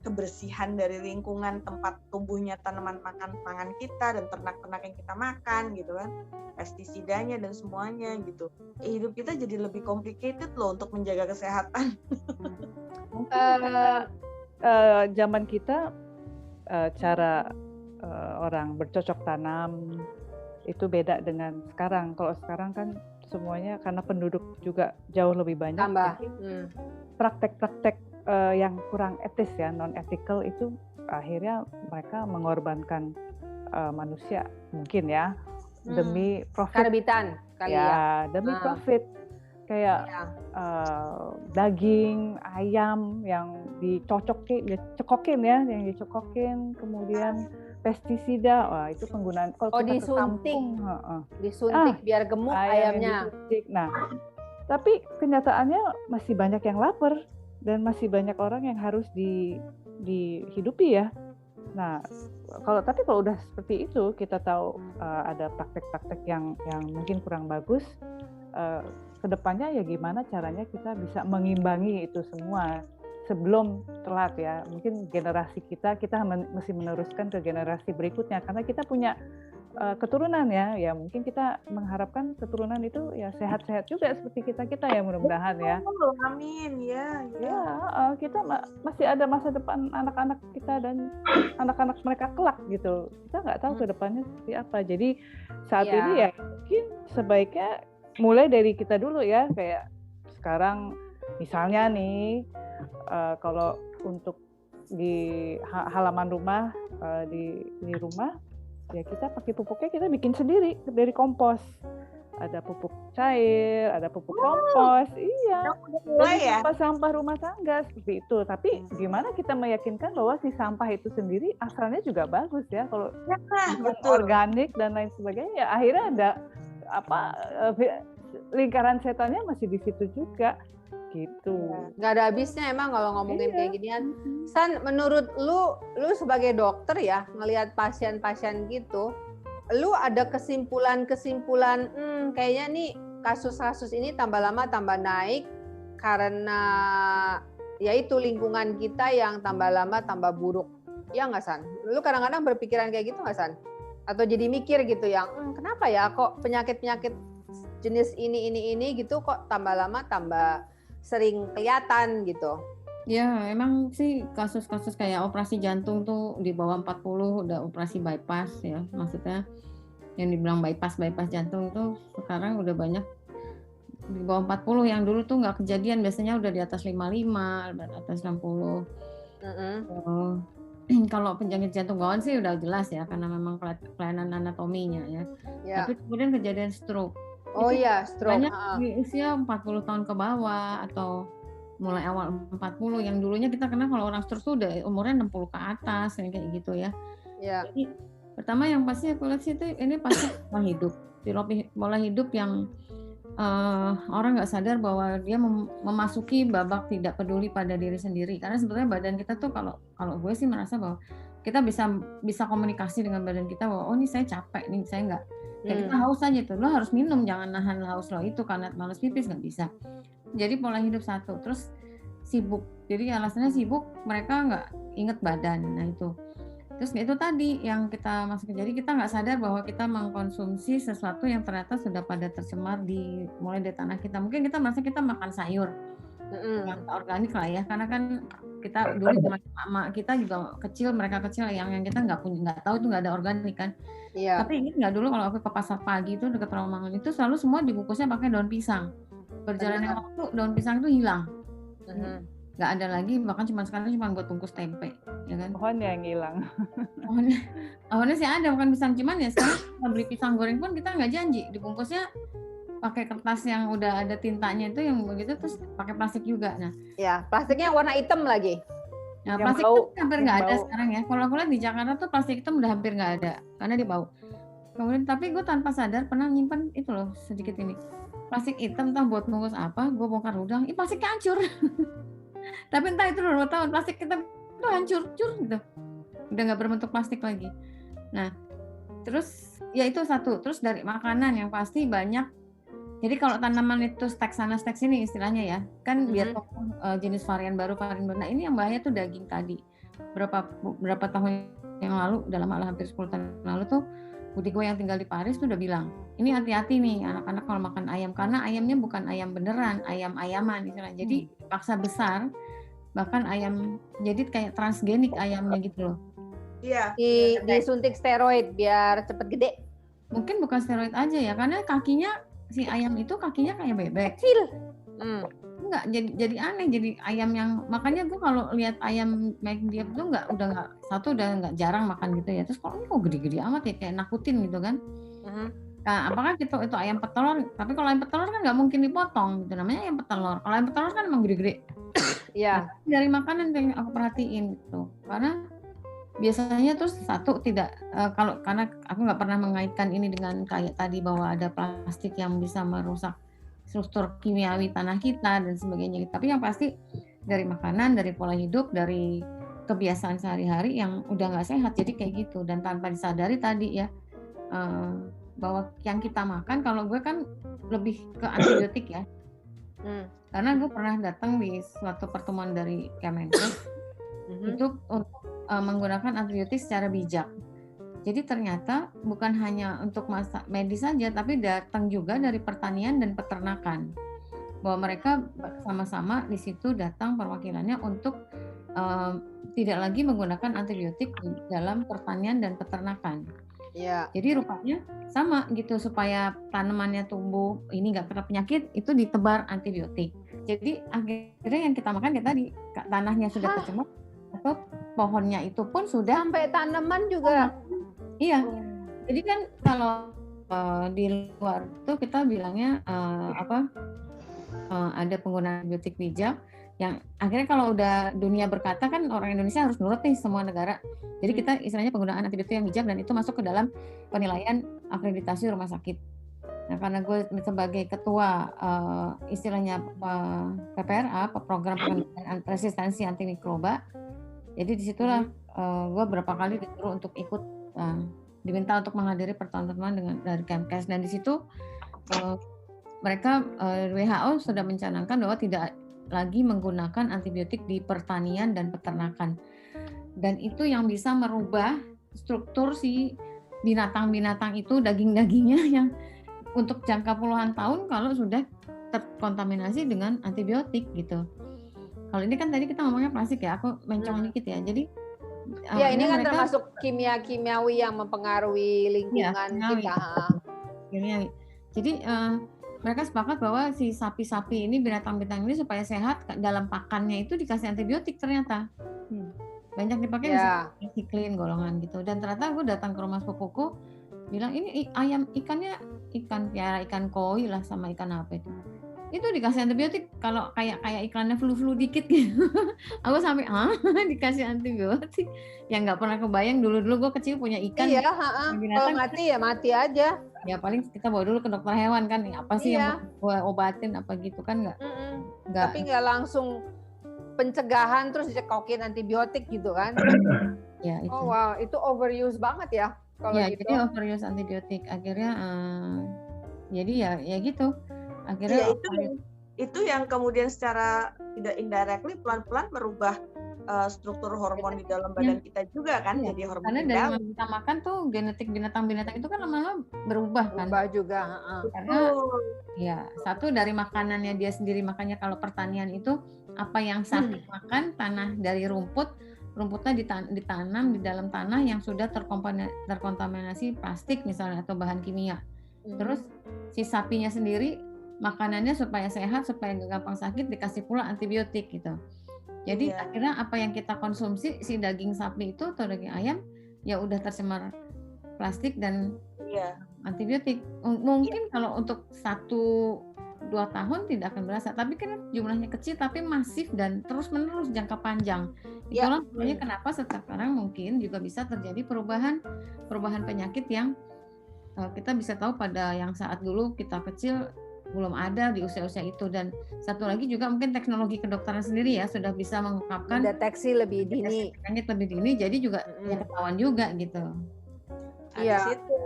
kebersihan dari lingkungan tempat tumbuhnya tanaman pangan kita dan ternak-ternak yang kita makan gitu kan, pestisidanya dan semuanya gitu. Hidup kita jadi lebih complicated loh untuk menjaga kesehatan. Zaman kita cara orang bercocok tanam itu beda dengan sekarang. Kalau sekarang kan semuanya karena penduduk juga jauh lebih banyak. Tambah. Praktek-praktek yang kurang etis ya, non-ethical itu akhirnya mereka mengorbankan manusia mungkin ya demi profit. Karbitan kali ya. Demi profit. Kayak daging ayam yang dicekokin, kemudian pestisida, wah itu penggunaan disuntik biar gemuk ayamnya. Nah, tapi kenyataannya masih banyak yang lapar dan masih banyak orang yang harus dihidupi ya. Nah, kalau udah seperti itu, kita tahu ada praktek-praktek yang mungkin kurang bagus. Kedepannya ya gimana caranya kita bisa mengimbangi itu semua sebelum telat ya. Mungkin generasi kita mesti meneruskan ke generasi berikutnya karena kita punya keturunan ya mungkin kita mengharapkan keturunan itu ya sehat-sehat juga seperti kita ya mudah-mudahan ya. Amin ya. Kita masih ada masa depan anak-anak kita dan anak-anak mereka kelak gitu. Kita nggak tahu ke depannya seperti apa. Jadi saat ini ya mungkin sebaiknya mulai dari kita dulu ya, kayak sekarang misalnya nih kalau untuk di halaman rumah di rumah ya kita pakai pupuknya kita bikin sendiri dari kompos. Ada pupuk cair, ada pupuk kompos, dari sampah-sampah rumah tangga seperti itu. Tapi gimana kita meyakinkan bahwa si sampah itu sendiri asalnya juga bagus ya, kalau organik dan lain sebagainya. Ya, akhirnya ada lingkaran setannya masih di situ juga. Gitu. Nggak ada habisnya emang kalau ngomongin kayak ginian. San, menurut lu sebagai dokter ya, ngelihat pasien-pasien gitu, lu ada kesimpulan kayaknya nih kasus-kasus ini tambah lama tambah naik karena yaitu lingkungan kita yang tambah lama tambah buruk. Ya nggak San? Lu kadang-kadang berpikiran kayak gitu nggak San? Atau jadi mikir gitu yang kenapa ya kok penyakit-penyakit jenis ini gitu kok tambah lama tambah sering kelihatan gitu. Ya, emang sih kasus-kasus kayak operasi jantung tuh di bawah 40 udah operasi bypass ya. Maksudnya yang dibilang bypass jantung tuh sekarang udah banyak di bawah 40, yang dulu tuh nggak kejadian, biasanya udah di atas 55, atas 60. Kalau penyakit jantung bawaan sih udah jelas ya karena memang kelainan anatominya ya. Tapi kemudian kejadian stroke. Stroke. Banyak di usia 40 tahun ke bawah atau mulai awal 40, yang dulunya kita kenal kalau orang stroke tuh udah umurnya 60 ke atas kayak gitu ya. Jadi pertama yang pasti aku lihat sih itu ini pasti pola hidup yang orang nggak sadar bahwa dia memasuki babak tidak peduli pada diri sendiri, karena sebetulnya badan kita tuh kalau gue sih merasa bahwa kita bisa komunikasi dengan badan kita bahwa ini saya capek nih, saya nggak ya kita haus aja tuh, lo harus minum, jangan nahan haus lo itu karena malas pipis, nggak bisa. Jadi pola hidup satu, terus sibuk, jadi alasannya sibuk mereka nggak inget badan. Nah itu terus itu tadi yang kita masuk, jadi kita nggak sadar bahwa kita mengkonsumsi sesuatu yang ternyata sudah pada tercemar mulai dari tanah kita. Mungkin kita merasa kita makan sayur yang organik lah ya, karena kan kita dulu sama kita juga kecil, mereka kecil yang kita nggak tahu itu nggak ada organik kan. Tapi ingat nggak dulu kalau aku ke pasar pagi itu dekat Rawamangun itu selalu semua dibungkusnya pakai daun pisang. Berjalannya waktu daun pisang itu hilang, nggak ada lagi, bahkan sekarang cuma buat bungkus tempe, ya kan? Pohonnya yang hilang. Pohonnya sih ada, bukan pisang, cuman ya sekarang kita beli pisang goreng pun kita nggak janji dibungkusnya pakai kertas yang udah ada tintanya itu yang begitu, terus pakai plastik juga. Nah, plastiknya warna hitam lagi. Nah, plastik itu hampir nggak ada sekarang ya. Kalau aku lihat di Jakarta tuh plastik hitam udah hampir nggak ada karena dia bau. Kemudian tapi gue tanpa sadar pernah nyimpan itu loh sedikit ini plastik hitam entah buat bungkus apa, gue bongkar udang, plastiknya hancur. Tapi entah itu 2 tahun plastik kita itu hancur gitu, udah nggak berbentuk plastik lagi. Nah terus ya itu satu, terus dari makanan yang pasti banyak. Jadi kalau tanaman itu stek sana stek sini istilahnya ya, kan biar jenis varian baru. Nah ini yang bahaya tuh daging tadi. Berapa tahun yang lalu, udah lama lah, hampir 10 tahun lalu tuh, budi gue yang tinggal di Paris tuh udah bilang, ini hati-hati nih anak-anak kalau makan ayam, karena ayamnya bukan ayam beneran, ayam-ayaman istilahnya. Jadi paksa besar, bahkan ayam jadi kayak transgenik ayamnya gitu loh. Iya. Disuntik steroid biar cepet gede. Mungkin bukan steroid aja ya, karena kakinya si ayam itu kakinya kayak bebek. Kecil. Enggak, jadi aneh, jadi ayam yang, makanya gue kalau lihat ayam McD itu udah nggak jarang makan gitu ya. Terus kalau ini kok gede-gede amat ya, kayak nakutin gitu kan. Nah, apakah itu ayam petelur? Tapi kalau ayam petelur kan nggak mungkin dipotong, gitu namanya ayam petelur. Kalau ayam petelur kan emang gede-gede. Iya. Dari makanan yang aku perhatiin gitu, karena biasanya terus satu tidak karena aku nggak pernah mengaitkan ini dengan kayak tadi bahwa ada plastik yang bisa merusak struktur kimiawi tanah kita dan sebagainya. Tapi yang pasti dari makanan, dari pola hidup, dari kebiasaan sehari-hari yang udah nggak sehat, jadi kayak gitu. Dan tanpa disadari tadi ya bahwa yang kita makan, kalau gue kan lebih ke antibiotik ya. Karena gue pernah datang di suatu pertemuan dari Kemenkes itu untuk menggunakan antibiotik secara bijak. Jadi ternyata bukan hanya untuk masa medis saja, tapi datang juga dari pertanian dan peternakan. Bahwa mereka sama-sama di situ datang perwakilannya untuk tidak lagi menggunakan antibiotik dalam pertanian dan peternakan. Iya. Jadi rupanya sama gitu, supaya tanamannya tumbuh ini nggak kena penyakit, itu ditebar antibiotik. Jadi akhirnya yang kita makan kayak tadi, tanahnya sudah tercemar atau pohonnya itu pun sudah sampai tanaman juga. Iya. Jadi kan kalau di luar itu kita bilangnya ada penggunaan antibiotik bijak, yang akhirnya kalau udah dunia berkata kan orang Indonesia harus nurut nih semua negara. Jadi kita istilahnya penggunaan antibiotik yang bijak, dan itu masuk ke dalam penilaian akreditasi rumah sakit. Nah, karena gue sebagai ketua istilahnya PPRA, program pengendalian resistensi antimikroba, jadi disitulah gue berapa kali disuruh untuk ikut, diminta untuk menghadiri pertemuan dengan dari Kemenkes, dan di situ mereka WHO sudah mencanangkan bahwa tidak lagi menggunakan antibiotik di pertanian dan peternakan, dan itu yang bisa merubah struktur si binatang-binatang itu, daging-dagingnya yang untuk jangka puluhan tahun kalau sudah terkontaminasi dengan antibiotik gitu. Kalau ini kan tadi kita ngomongnya plastik ya, aku mencong dikit ya. Jadi ya ini kan termasuk kimia-kimiawi yang mempengaruhi lingkungan kita. Kimiawi. Jadi mereka sepakat bahwa si sapi-sapi ini, binatang-binatang ini supaya sehat, dalam pakannya itu dikasih antibiotik ternyata. Banyak dipakai di clean golongan gitu. Dan ternyata gue datang ke rumah sepupuku, bilang ini ikannya ikan piara, ikan koi lah sama ikan apa itu dikasih antibiotik, kalau kayak iklannya flu dikit gitu. Aku sampai dikasih antibiotik, yang nggak pernah kebayang. Dulu gue kecil punya ikan. Iya, kalau mati ya mati aja. Ya paling kita bawa dulu ke dokter hewan kan, apa sih yang gue obatin apa gitu kan, nggak. Tapi nggak langsung pencegahan terus dicekokin antibiotik gitu kan. Ya, itu. Oh wow, itu overuse banget ya kalau gitu. Jadi overuse antibiotik akhirnya jadi ya gitu. Akhirnya itu yang kemudian secara tidak indirectly pelan-pelan merubah struktur hormon di dalam badan kita juga kan, jadi hormon. Karena dari yang kita makan tuh genetik binatang-binatang itu kan lama-lama berubah kan. Berubah juga. Karena ya satu dari makanannya dia sendiri, makanya kalau pertanian itu apa yang sapi makan, tanah dari rumputnya ditanam di dalam tanah yang sudah terkontaminasi plastik misalnya atau bahan kimia. Terus si sapinya sendiri makanannya supaya sehat, supaya nggak gampang sakit, dikasih pula antibiotik gitu. Jadi akhirnya apa yang kita konsumsi, si daging sapi itu atau daging ayam ya udah tercemar plastik dan antibiotik. Mungkin kalau untuk 1-2 tahun tidak akan berasa, tapi kan jumlahnya kecil tapi masif dan terus-menerus jangka panjang. Itulah makanya kenapa sekarang mungkin juga bisa terjadi perubahan penyakit yang kita bisa tahu pada yang saat dulu kita kecil belum ada di usia-usia itu. Dan satu lagi juga mungkin teknologi kedokteran sendiri ya sudah bisa mengungkapkan Deteksi lebih dini. penyakit lebih dini, jadi juga ya ketahuan juga gitu. Nah, di situ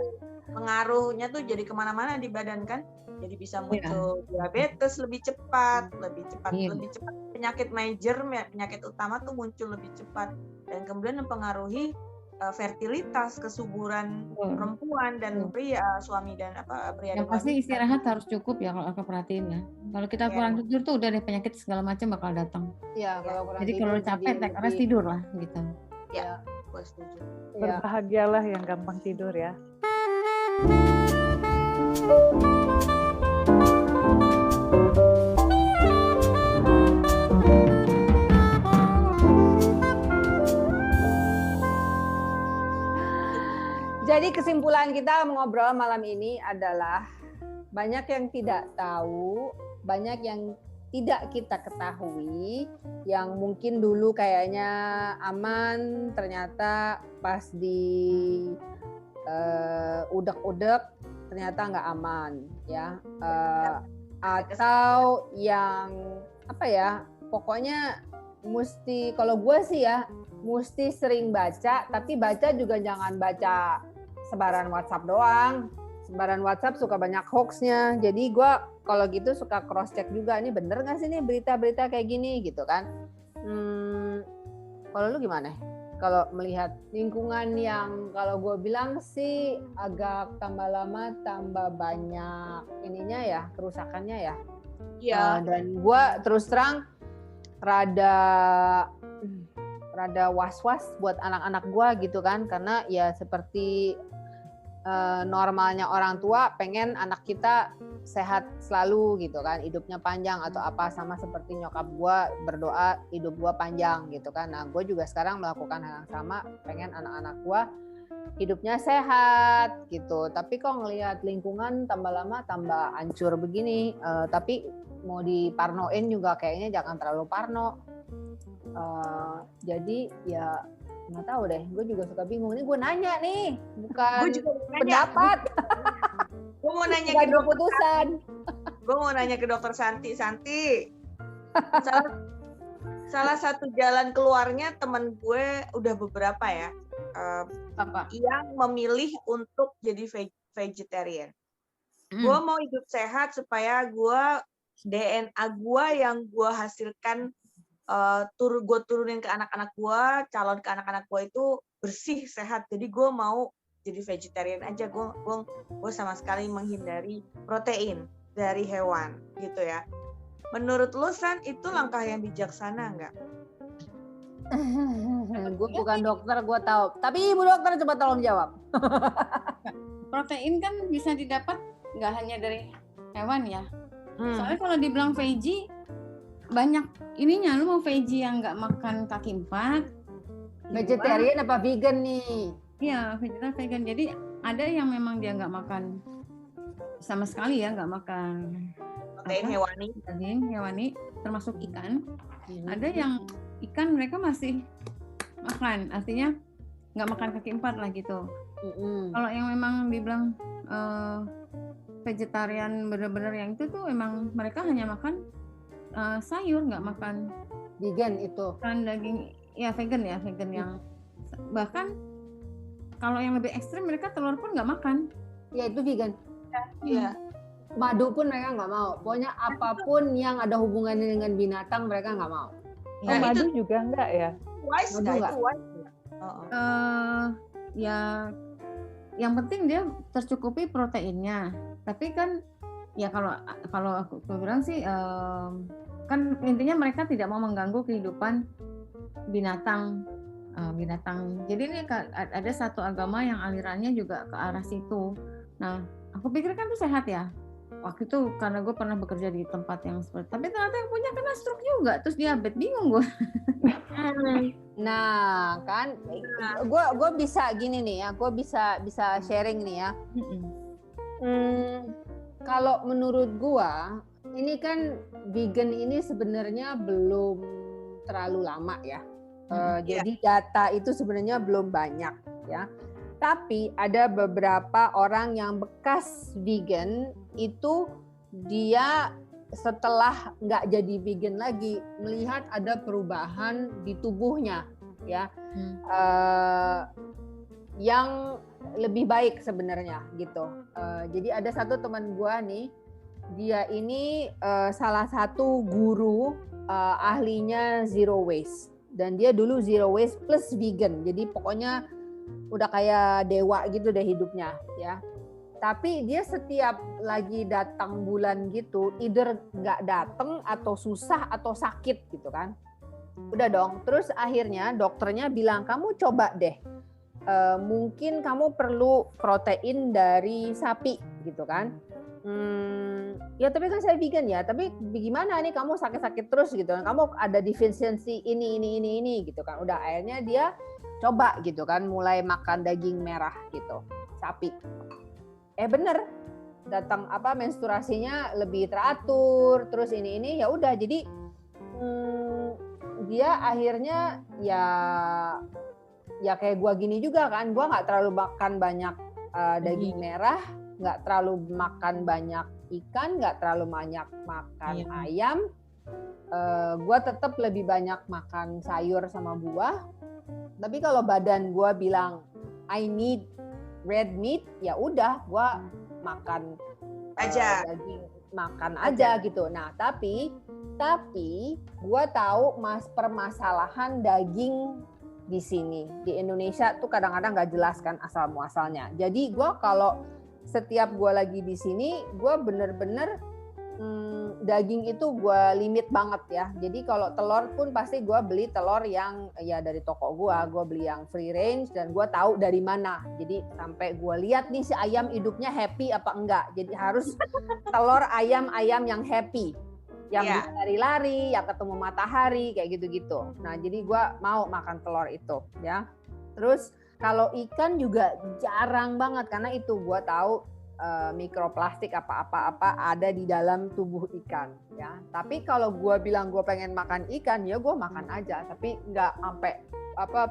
pengaruhnya tuh jadi kemana-mana di badan kan, jadi bisa muncul diabetes lebih cepat, lebih cepat penyakit major, penyakit utama tuh muncul lebih cepat, dan kemudian mempengaruhi fertilitas, kesuburan perempuan dan pria, suami dan pria. Yang pasti istirahat harus cukup ya kalau aku perhatiin ya. Kalau kita kurang tidur tuh udah deh penyakit segala macam bakal datang. Iya, kalau kurang jadi tidur kalau capek take rest tidur lah gitu. Ya, gue setuju. Berbahagialah yang gampang tidur ya. Jadi kesimpulan kita mengobrol malam ini adalah banyak yang tidak tahu, banyak yang tidak kita ketahui, yang mungkin dulu kayaknya aman, ternyata pas di udek-udek ternyata nggak aman, ya. Atau yang apa ya, pokoknya mesti, kalau gue sih ya, mesti sering baca, tapi baca juga jangan baca sebaran WhatsApp doang. Sebaran WhatsApp suka banyak hoax-nya. Jadi gue kalau gitu suka cross check juga, nih bener nggak sih nih berita-berita kayak gini gitu kan. Kalau lu gimana? Kalau melihat lingkungan yang kalau gue bilang sih agak tambah lama tambah banyak ininya ya, kerusakannya ya. Iya. Dan gue terus terang rada was-was buat anak-anak gue gitu kan, karena ya seperti normalnya orang tua pengen anak kita sehat selalu gitu kan, hidupnya panjang atau apa, sama seperti nyokap gue berdoa hidup gue panjang gitu kan. Nah gue juga sekarang melakukan hal yang sama, pengen anak-anak gue hidupnya sehat gitu. Tapi kok ngelihat lingkungan tambah lama tambah hancur begini, tapi mau diparnoin juga kayaknya jangan terlalu parno. Jadi ya nggak tahu deh, gue juga suka bingung. Ini gue nanya nih, bukan pendapat. Gue mau nanya ke keputusan. Gue mau nanya ke dokter Santi. Salah satu jalan keluarnya temen gue udah beberapa ya, yang memilih untuk jadi vegetarian. Gue mau hidup sehat supaya gue DNA gue yang gue hasilkan gue turunin ke anak-anak gue, calon ke anak-anak gue itu bersih, sehat. Jadi gue mau jadi vegetarian aja. Gue sama sekali menghindari protein dari hewan gitu ya. Menurut lu San, itu langkah yang bijaksana nggak? Gue bukan dokter, gue tahu. Tapi ibu dokter coba tolong jawab. Protein kan bisa didapat nggak hanya dari hewan ya. Soalnya kalau dibilang veggie, banyak ininya. Lu mau veggie yang nggak makan kaki 4, vegetarian apa vegan nih? Iya, vegetarian vegan. Jadi ada yang memang dia nggak makan sama sekali ya, nggak makan protein hewani. Daging hewani, termasuk ikan. Ada yang ikan mereka masih makan, artinya nggak makan kaki 4 lah gitu. Kalau yang memang dibilang vegetarian bener-bener yang itu tuh emang mereka hanya makan sayur, nggak makan vegan itu kan daging ya, vegan yang bahkan kalau yang lebih ekstrim mereka telur pun nggak makan ya, itu vegan. Iya. Madu pun mereka nggak mau, pokoknya apapun yang ada hubungannya dengan binatang mereka nggak mau. Madu juga enggak ya? Wise nggak itu wise? Ya yang penting dia tercukupi proteinnya. Tapi kan ya kalau aku bilang sih kan intinya mereka tidak mau mengganggu kehidupan binatang. Jadi ini ada satu agama yang alirannya juga ke arah situ. Nah, aku pikir kan itu sehat ya. Waktu itu karena gue pernah bekerja di tempat yang seperti, tapi ternyata yang punya kena stroke juga, terus diabetes, bingung gue. Nah, kan, gue bisa gini nih ya, gue bisa sharing nih ya. Kalau menurut gue, ini kan vegan ini sebenarnya belum terlalu lama ya. Jadi data itu sebenarnya belum banyak ya. Tapi ada beberapa orang yang bekas vegan itu dia setelah nggak jadi vegan lagi melihat ada perubahan di tubuhnya ya, yang lebih baik sebenarnya gitu. Jadi ada satu teman gua nih, dia ini salah satu guru ahlinya zero waste, dan dia dulu zero waste plus vegan, jadi pokoknya udah kayak dewa gitu deh hidupnya ya. Tapi dia setiap lagi datang bulan gitu, either nggak datang atau susah atau sakit gitu kan. Udah dong, terus akhirnya dokternya bilang, kamu coba deh, mungkin kamu perlu protein dari sapi gitu kan. Ya tapi kan saya vegan ya, tapi gimana nih kamu sakit-sakit terus gitu kan, kamu ada deficiency ini gitu kan. Udah akhirnya dia coba gitu kan, mulai makan daging merah gitu, sapi. Bener, datang menstruasinya lebih teratur, terus ini ya udah, jadi dia akhirnya ya kayak gua gini juga kan, gua nggak terlalu makan banyak daging merah, nggak terlalu makan banyak ikan, nggak terlalu banyak makan ayam, gua tetap lebih banyak makan sayur sama buah. Tapi kalau badan gua bilang I need red meat, ya udah gua makan aja daging, makan aja gitu. Nah tapi gua tahu permasalahan daging di sini di Indonesia tuh kadang-kadang nggak jelas kan asal muasalnya. Jadi gua kalau setiap gua lagi di sini, gua bener-bener daging itu gue limit banget ya. Jadi kalau telur pun pasti gue beli telur yang ya dari toko gue beli yang free range, dan gue tahu dari mana. Jadi sampai gue lihat nih si ayam hidupnya happy apa enggak. Jadi harus telur ayam yang happy, yang bisa lari-lari, yang ketemu matahari kayak gitu-gitu. Nah jadi gue mau makan telur itu ya. Terus kalau ikan juga jarang banget, karena itu gue tahu mikroplastik apa ada di dalam tubuh ikan ya. Tapi kalau gue bilang gue pengen makan ikan, ya gue makan aja, tapi nggak sampai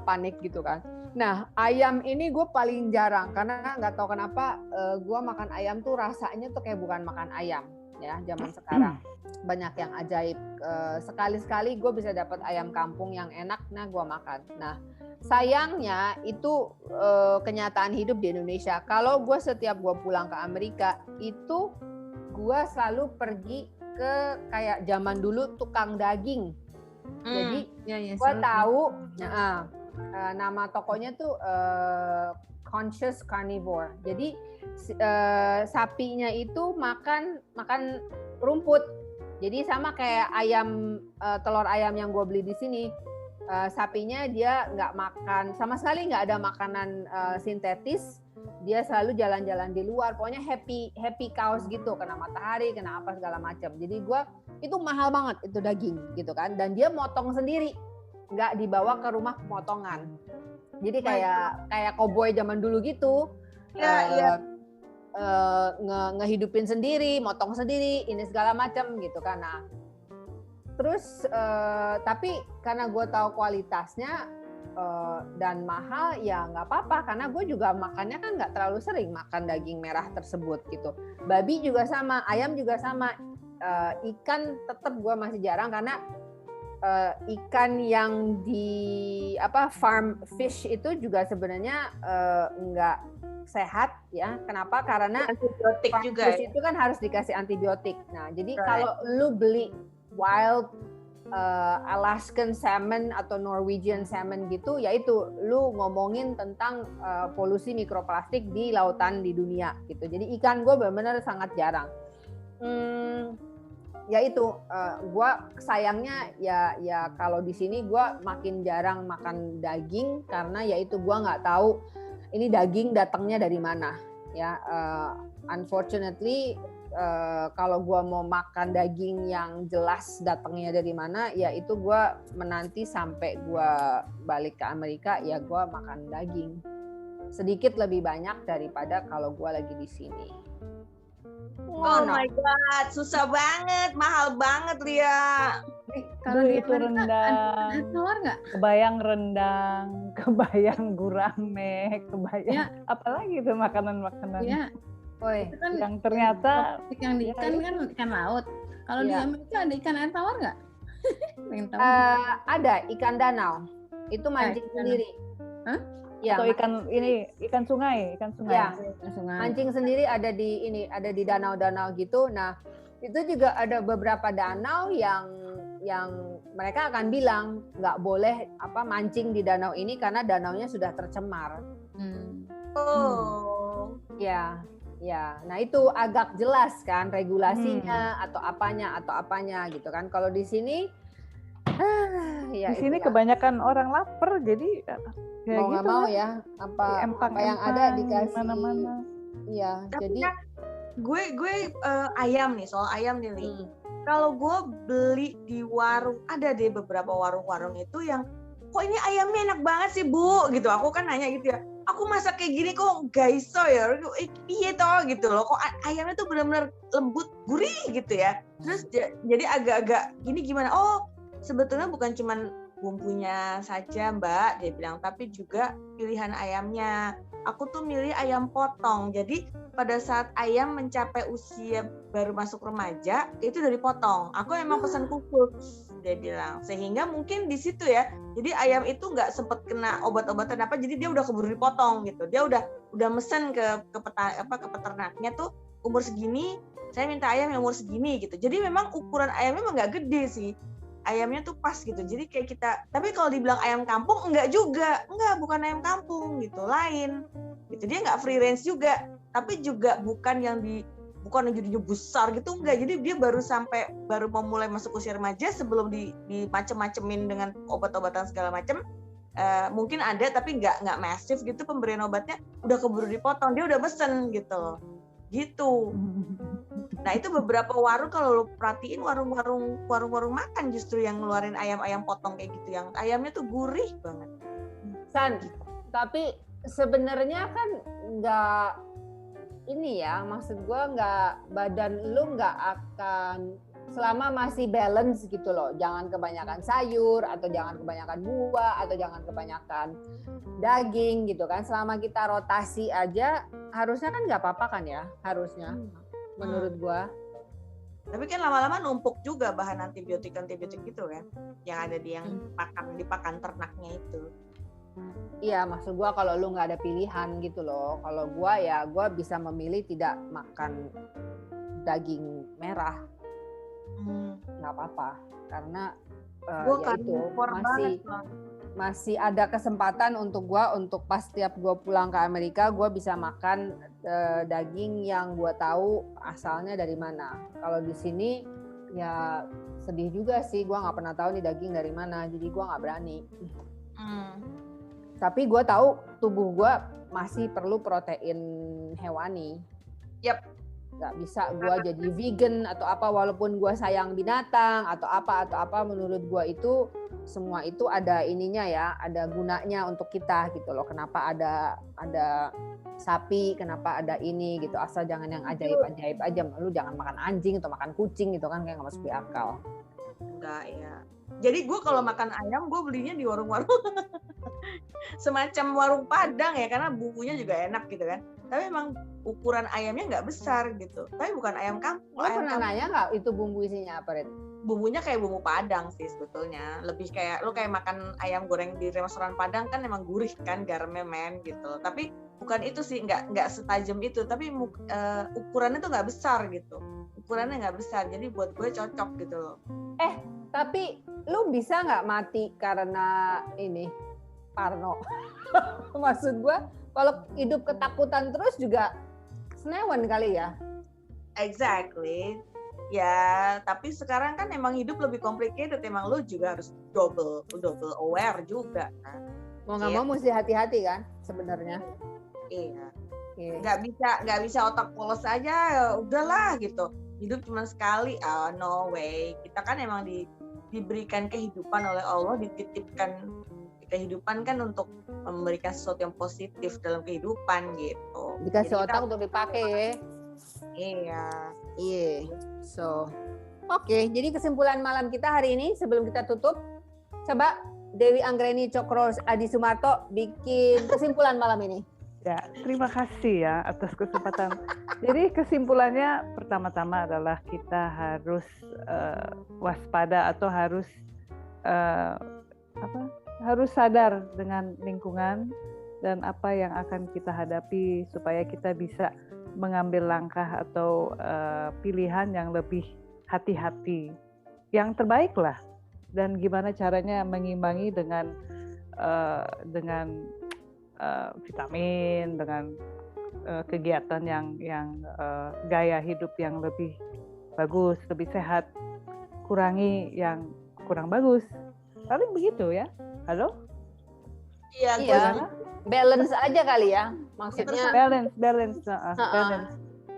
panik gitu kan. Nah ayam ini gue paling jarang, karena nggak tahu kenapa gue makan ayam tuh rasanya tuh kayak bukan makan ayam ya. Zaman sekarang banyak yang ajaib, sekali-sekali gue bisa dapat ayam kampung yang enak, nah gue makan. Nah sayangnya itu kenyataan hidup di Indonesia. Kalau gue setiap gue pulang ke Amerika itu gue selalu pergi ke kayak zaman dulu tukang daging. Jadi gue tahu nama tokonya tuh Conscious Carnivore. Jadi sapinya itu makan rumput. Jadi sama kayak ayam, telur ayam yang gue beli di sini. Sapinya dia nggak makan sama sekali, nggak ada makanan sintetis, dia selalu jalan-jalan di luar, pokoknya happy cows gitu, kena matahari, kena apa segala macam. Jadi itu mahal banget itu daging gitu kan, dan dia motong sendiri, nggak dibawa ke rumah pemotongan. Jadi kayak koboi zaman dulu gitu, ngehidupin sendiri, motong sendiri, ini segala macam gitu kan. Nah terus tapi karena gue tahu kualitasnya dan mahal, ya nggak apa-apa, karena gue juga makannya kan nggak terlalu sering makan daging merah tersebut gitu. Babi juga sama, ayam juga sama. Ikan tetap gue masih jarang, karena ikan yang di farm fish itu juga sebenarnya nggak sehat ya. Kenapa? Karena antibiotik farm juga fish itu kan harus dikasih antibiotik. Nah jadi kalau lu beli wild Alaskan salmon atau Norwegian salmon gitu, yaitu lu ngomongin tentang polusi mikroplastik di lautan di dunia gitu. Jadi ikan gue benar-benar sangat jarang. Ya itu, gue sayangnya ya kalau di sini gue makin jarang makan daging, karena ya itu gue nggak tahu ini daging datangnya dari mana ya. Unfortunately kalau gue mau makan daging yang jelas datangnya dari mana, ya itu gue menanti sampai gue balik ke Amerika, ya gue makan daging sedikit lebih banyak daripada kalau gue lagi di sini. Oh my god, susah banget, mahal banget Lia. Kalau di itu Amerika rendang, ada telur nggak? kebayang rendang, kebayang gurame, kebayang apalagi itu makanan-makanan. Ya. Woi, Itu kan yang ternyata yang di ikan kan ikan laut. Kalau di Iya. Amerika ada ikan air tawar nggak? Pengen tahu. ada ikan danau. Itu mancing ikan- sendiri. Hah? Ya, atau ikan sungai, Ya. Ikan sungai. mancing sendiri ada di danau-danau gitu. Nah, itu juga ada beberapa danau yang mereka akan bilang nggak boleh mancing di danau ini karena danaunya sudah tercemar. Hmm. Oh. Ya. Nah itu agak jelas kan regulasinya atau apanya gitu kan. Kalau di sini ya di sini itulah. kebanyakan orang lapar, jadi ya mau nggak gitu mau lah. ya apa yang ada dikasih. mana-mana. Iya, Tapi jadi kan gue ayam nih, soal ayam nih, Li. Kalau gue beli di warung, ada deh beberapa warung-warung itu yang kok ini ayamnya enak banget sih Bu gitu. Aku kan nanya gitu ya, aku masak kayak gini kok gaiso ya, iya toh gitu loh, kok ayamnya tuh benar-benar lembut gurih gitu ya. Terus jadi agak-agak gini gimana, oh sebetulnya bukan cuman bumbunya saja Mbak, dia bilang, tapi juga pilihan ayamnya. Aku tuh milih ayam potong, jadi pada saat ayam mencapai usia baru masuk remaja itu udah dipotong. Aku emang pesan khusus, dia bilang, sehingga mungkin di situ ya, jadi ayam itu nggak sempet kena obat-obatan apa, jadi dia udah keburu dipotong gitu. Dia udah mesen ke peternaknya tuh umur segini, saya minta ayam yang umur segini gitu. Jadi memang ukuran ayamnya emang nggak gede sih. Ayamnya tuh pas gitu, jadi kayak kita, tapi kalau dibilang ayam kampung enggak juga, bukan ayam kampung gitu, lain gitu. Dia nggak free range juga, tapi juga bukan yang jadinya besar gitu, enggak. Jadi dia baru mau mulai masuk usia remaja sebelum dimacem-macemin dengan obat-obatan segala macem. Mungkin ada tapi nggak masif gitu pemberian obatnya, udah keburu dipotong, dia udah mesen gitu. Nah itu beberapa warung, kalau lo perhatiin warung-warung makan justru yang ngeluarin ayam potong kayak gitu, yang ayamnya tuh gurih banget. San, tapi sebenarnya kan nggak ini ya, maksud gue nggak, badan lu nggak akan selama masih balance gitu loh, jangan kebanyakan sayur atau jangan kebanyakan buah atau jangan kebanyakan daging gitu kan, selama kita rotasi aja harusnya kan nggak apa-apa kan ya, harusnya menurut gua. Tapi kan lama-lama numpuk juga bahan antibiotik gitu kan, yang ada di pakan ternaknya itu. Iya, maksud gua kalau lu nggak ada pilihan gitu loh. Kalau gua ya gua bisa memilih tidak makan daging merah, nggak apa-apa, karena ya itu masih ada kesempatan untuk pas setiap gua pulang ke Amerika gua bisa makan daging yang gua tahu asalnya dari mana. Kalau di sini ya sedih juga sih, gua nggak pernah tahu nih daging dari mana, jadi gua nggak berani. Tapi gua tahu tubuh gua masih perlu protein hewani. Yap. Nggak bisa gua jadi vegan atau apa, walaupun gua sayang binatang atau apa, menurut gua itu semua itu ada ininya ya, ada gunanya untuk kita gitu loh. Kenapa ada sapi, kenapa ada ini gitu, asal jangan yang ajaib-ajaib aja. Lu jangan makan anjing atau makan kucing gitu kan, kayak nggak masuk di akal. Enggak ya. Jadi gue kalau makan ayam gue belinya di warung-warung semacam warung Padang ya, karena bumbunya juga enak gitu kan. Tapi emang ukuran ayamnya nggak besar gitu. Tapi bukan ayam kampung. Lo pernah nanya nggak itu bumbu isinya apa, Red? Bumbunya kayak bumbu Padang sih sebetulnya. Lebih kayak lo kayak makan ayam goreng di restoran Padang kan emang gurih kan garamnya men gitu. Tapi bukan itu sih, nggak setajam itu. Tapi ukurannya tuh nggak besar gitu. Ukurannya nggak besar. Jadi buat gue cocok gitu loh. Tapi lu bisa nggak mati karena ini parno? Maksud gue, kalau hidup ketakutan terus juga senewan kali ya. Exactly. Ya, tapi sekarang kan emang hidup lebih complicated. Emang lu juga harus double aware juga kan. Mau nggak mau mesti hati-hati kan sebenarnya. Iya. Yeah. Nggak bisa otak polos aja. Ya udahlah gitu. Hidup cuma sekali. No way. Kita kan emang diberikan kehidupan oleh Allah, dititipkan kehidupan kan untuk memberikan sesuatu yang positif dalam kehidupan gitu. Dikasih otak untuk dipakai. Iya. So, oke. Jadi kesimpulan malam kita hari ini sebelum kita tutup, coba Dewi Anggreni Cokro Adi Sumarto bikin kesimpulan malam ini. Ya, terima kasih ya atas kesempatan. Jadi kesimpulannya pertama-tama adalah kita harus waspada atau harus harus sadar dengan lingkungan dan apa yang akan kita hadapi supaya kita bisa mengambil langkah atau pilihan yang lebih hati-hati, yang terbaik lah. Dan gimana caranya mengimbangi dengan vitamin, dengan kegiatan yang gaya hidup yang lebih bagus, lebih sehat, kurangi yang kurang bagus. Paling begitu ya. Halo? Iya, Balance aja kali ya. Maksudnya Balance.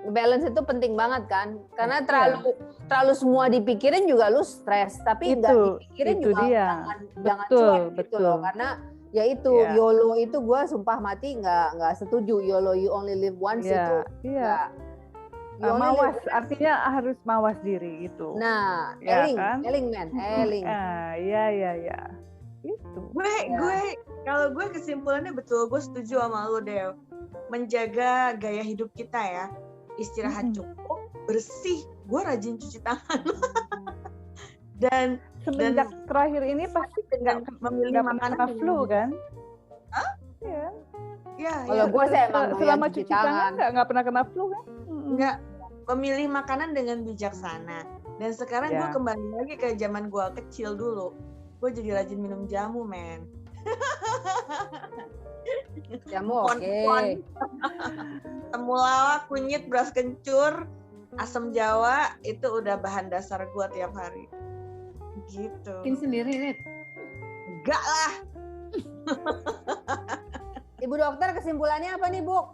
balance itu penting banget kan. Karena terlalu semua dipikirin juga lu stres, tapi nggak dipikirin itu juga dia. jangan Betul, cuek gitu betul. loh. Karena ya itu YOLO itu gue sumpah mati nggak setuju. YOLO, you only live once itu. Iya. You only Mawas, live once. artinya harus mawas diri itu. Nah, Ya, Eling, kan? Eling man, Eling. Iya. Itu. Kalau gue kesimpulannya betul, gue setuju sama lo, Dew. Menjaga gaya hidup kita ya, istirahat cukup, bersih. Gue rajin cuci tangan. Dan Semenjak terakhir ini pasti dengan memilih makanan kena flu kan? Hah? Iya. Ya, Kalau gue sih emang selama doyan cuci tangan nggak pernah kena flu kan? nggak memilih makanan dengan bijaksana. Dan sekarang gue kembali lagi ke zaman gue kecil dulu. Gue jadi rajin minum jamu, men. Jamu oke. Temulawak, kunyit, beras kencur, asam jawa itu udah bahan dasar gue tiap hari. Gitu. Bikin sendiri, Rit. Enggak lah. Ibu dokter kesimpulannya apa nih Bu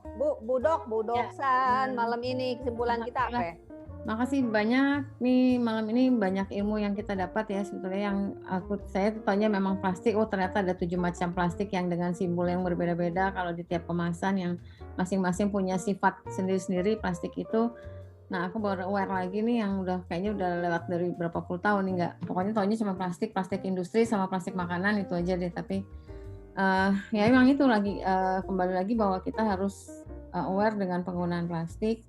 Doksan malam ini kesimpulan kita apa ya? Makasih banyak nih, malam ini banyak ilmu yang kita dapat ya. Sebetulnya yang saya tanya memang plastik, ternyata ada 7 macam plastik yang dengan simbol yang berbeda-beda. Kalau di tiap kemasan yang masing-masing punya sifat sendiri-sendiri plastik itu. Nah, aku baru aware lagi nih yang kayaknya udah lewat dari berapa puluh tahun nih, nggak. Pokoknya taunya cuma plastik industri sama plastik makanan itu aja deh. Tapi ya emang itu lagi kembali lagi bahwa kita harus aware dengan penggunaan plastik.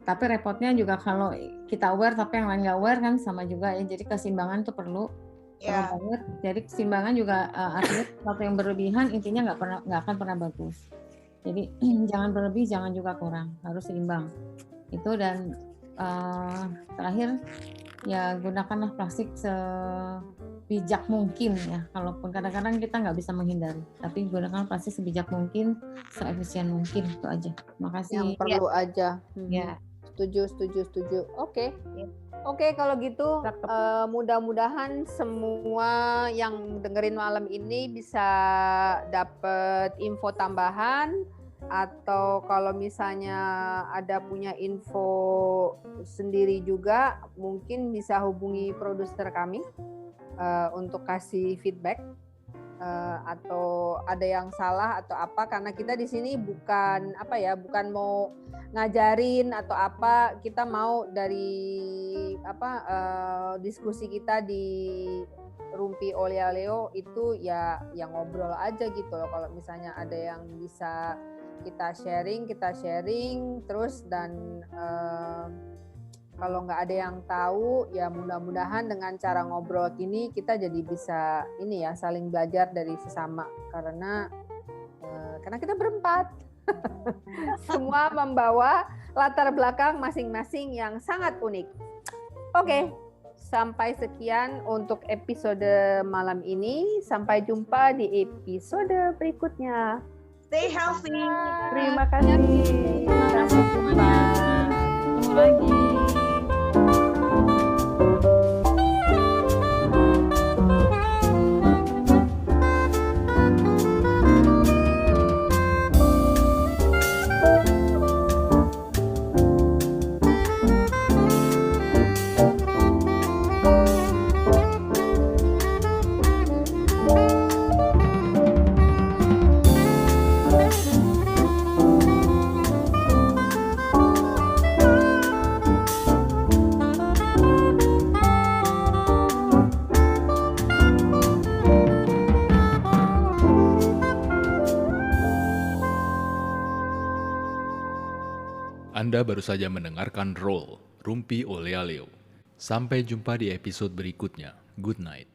Tapi repotnya juga kalau kita aware tapi yang lain nggak aware kan sama juga ya. Jadi keseimbangan itu perlu banget. Jadi keseimbangan juga artinya sesuatu yang berlebihan intinya nggak akan pernah bagus. Jadi jangan berlebih, jangan juga kurang, harus seimbang. Itu dan terakhir ya gunakanlah plastik sebijak mungkin ya. Kalaupun kadang-kadang kita nggak bisa menghindari, tapi gunakan plastik sebijak mungkin, seefisien mungkin, itu aja. Makasih. Yang perlu aja. Ya. Setuju. Oke, kalau gitu mudah-mudahan semua yang dengerin malam ini bisa dapet info tambahan, atau kalau misalnya ada punya info sendiri juga mungkin bisa hubungi produser kami untuk kasih feedback atau ada yang salah atau apa, karena kita di sini bukan mau ngajarin atau apa, kita mau dari diskusi kita di Rumpi Olialeo itu ya ngobrol aja gitu loh. Kalau misalnya ada yang bisa kita sharing terus, dan kalau nggak ada yang tahu ya mudah-mudahan dengan cara ngobrol gini kita jadi bisa saling belajar dari sesama, karena kita berempat semua membawa latar belakang masing-masing yang sangat unik. Oke. Sampai sekian untuk episode malam ini. Sampai jumpa di episode berikutnya. Stay healthy. Terima kasih. Sampai jumpa. Ketemu lagi. Anda baru saja mendengarkan Roll, Rumpi Olea Leo. Sampai jumpa di episode berikutnya. Good night.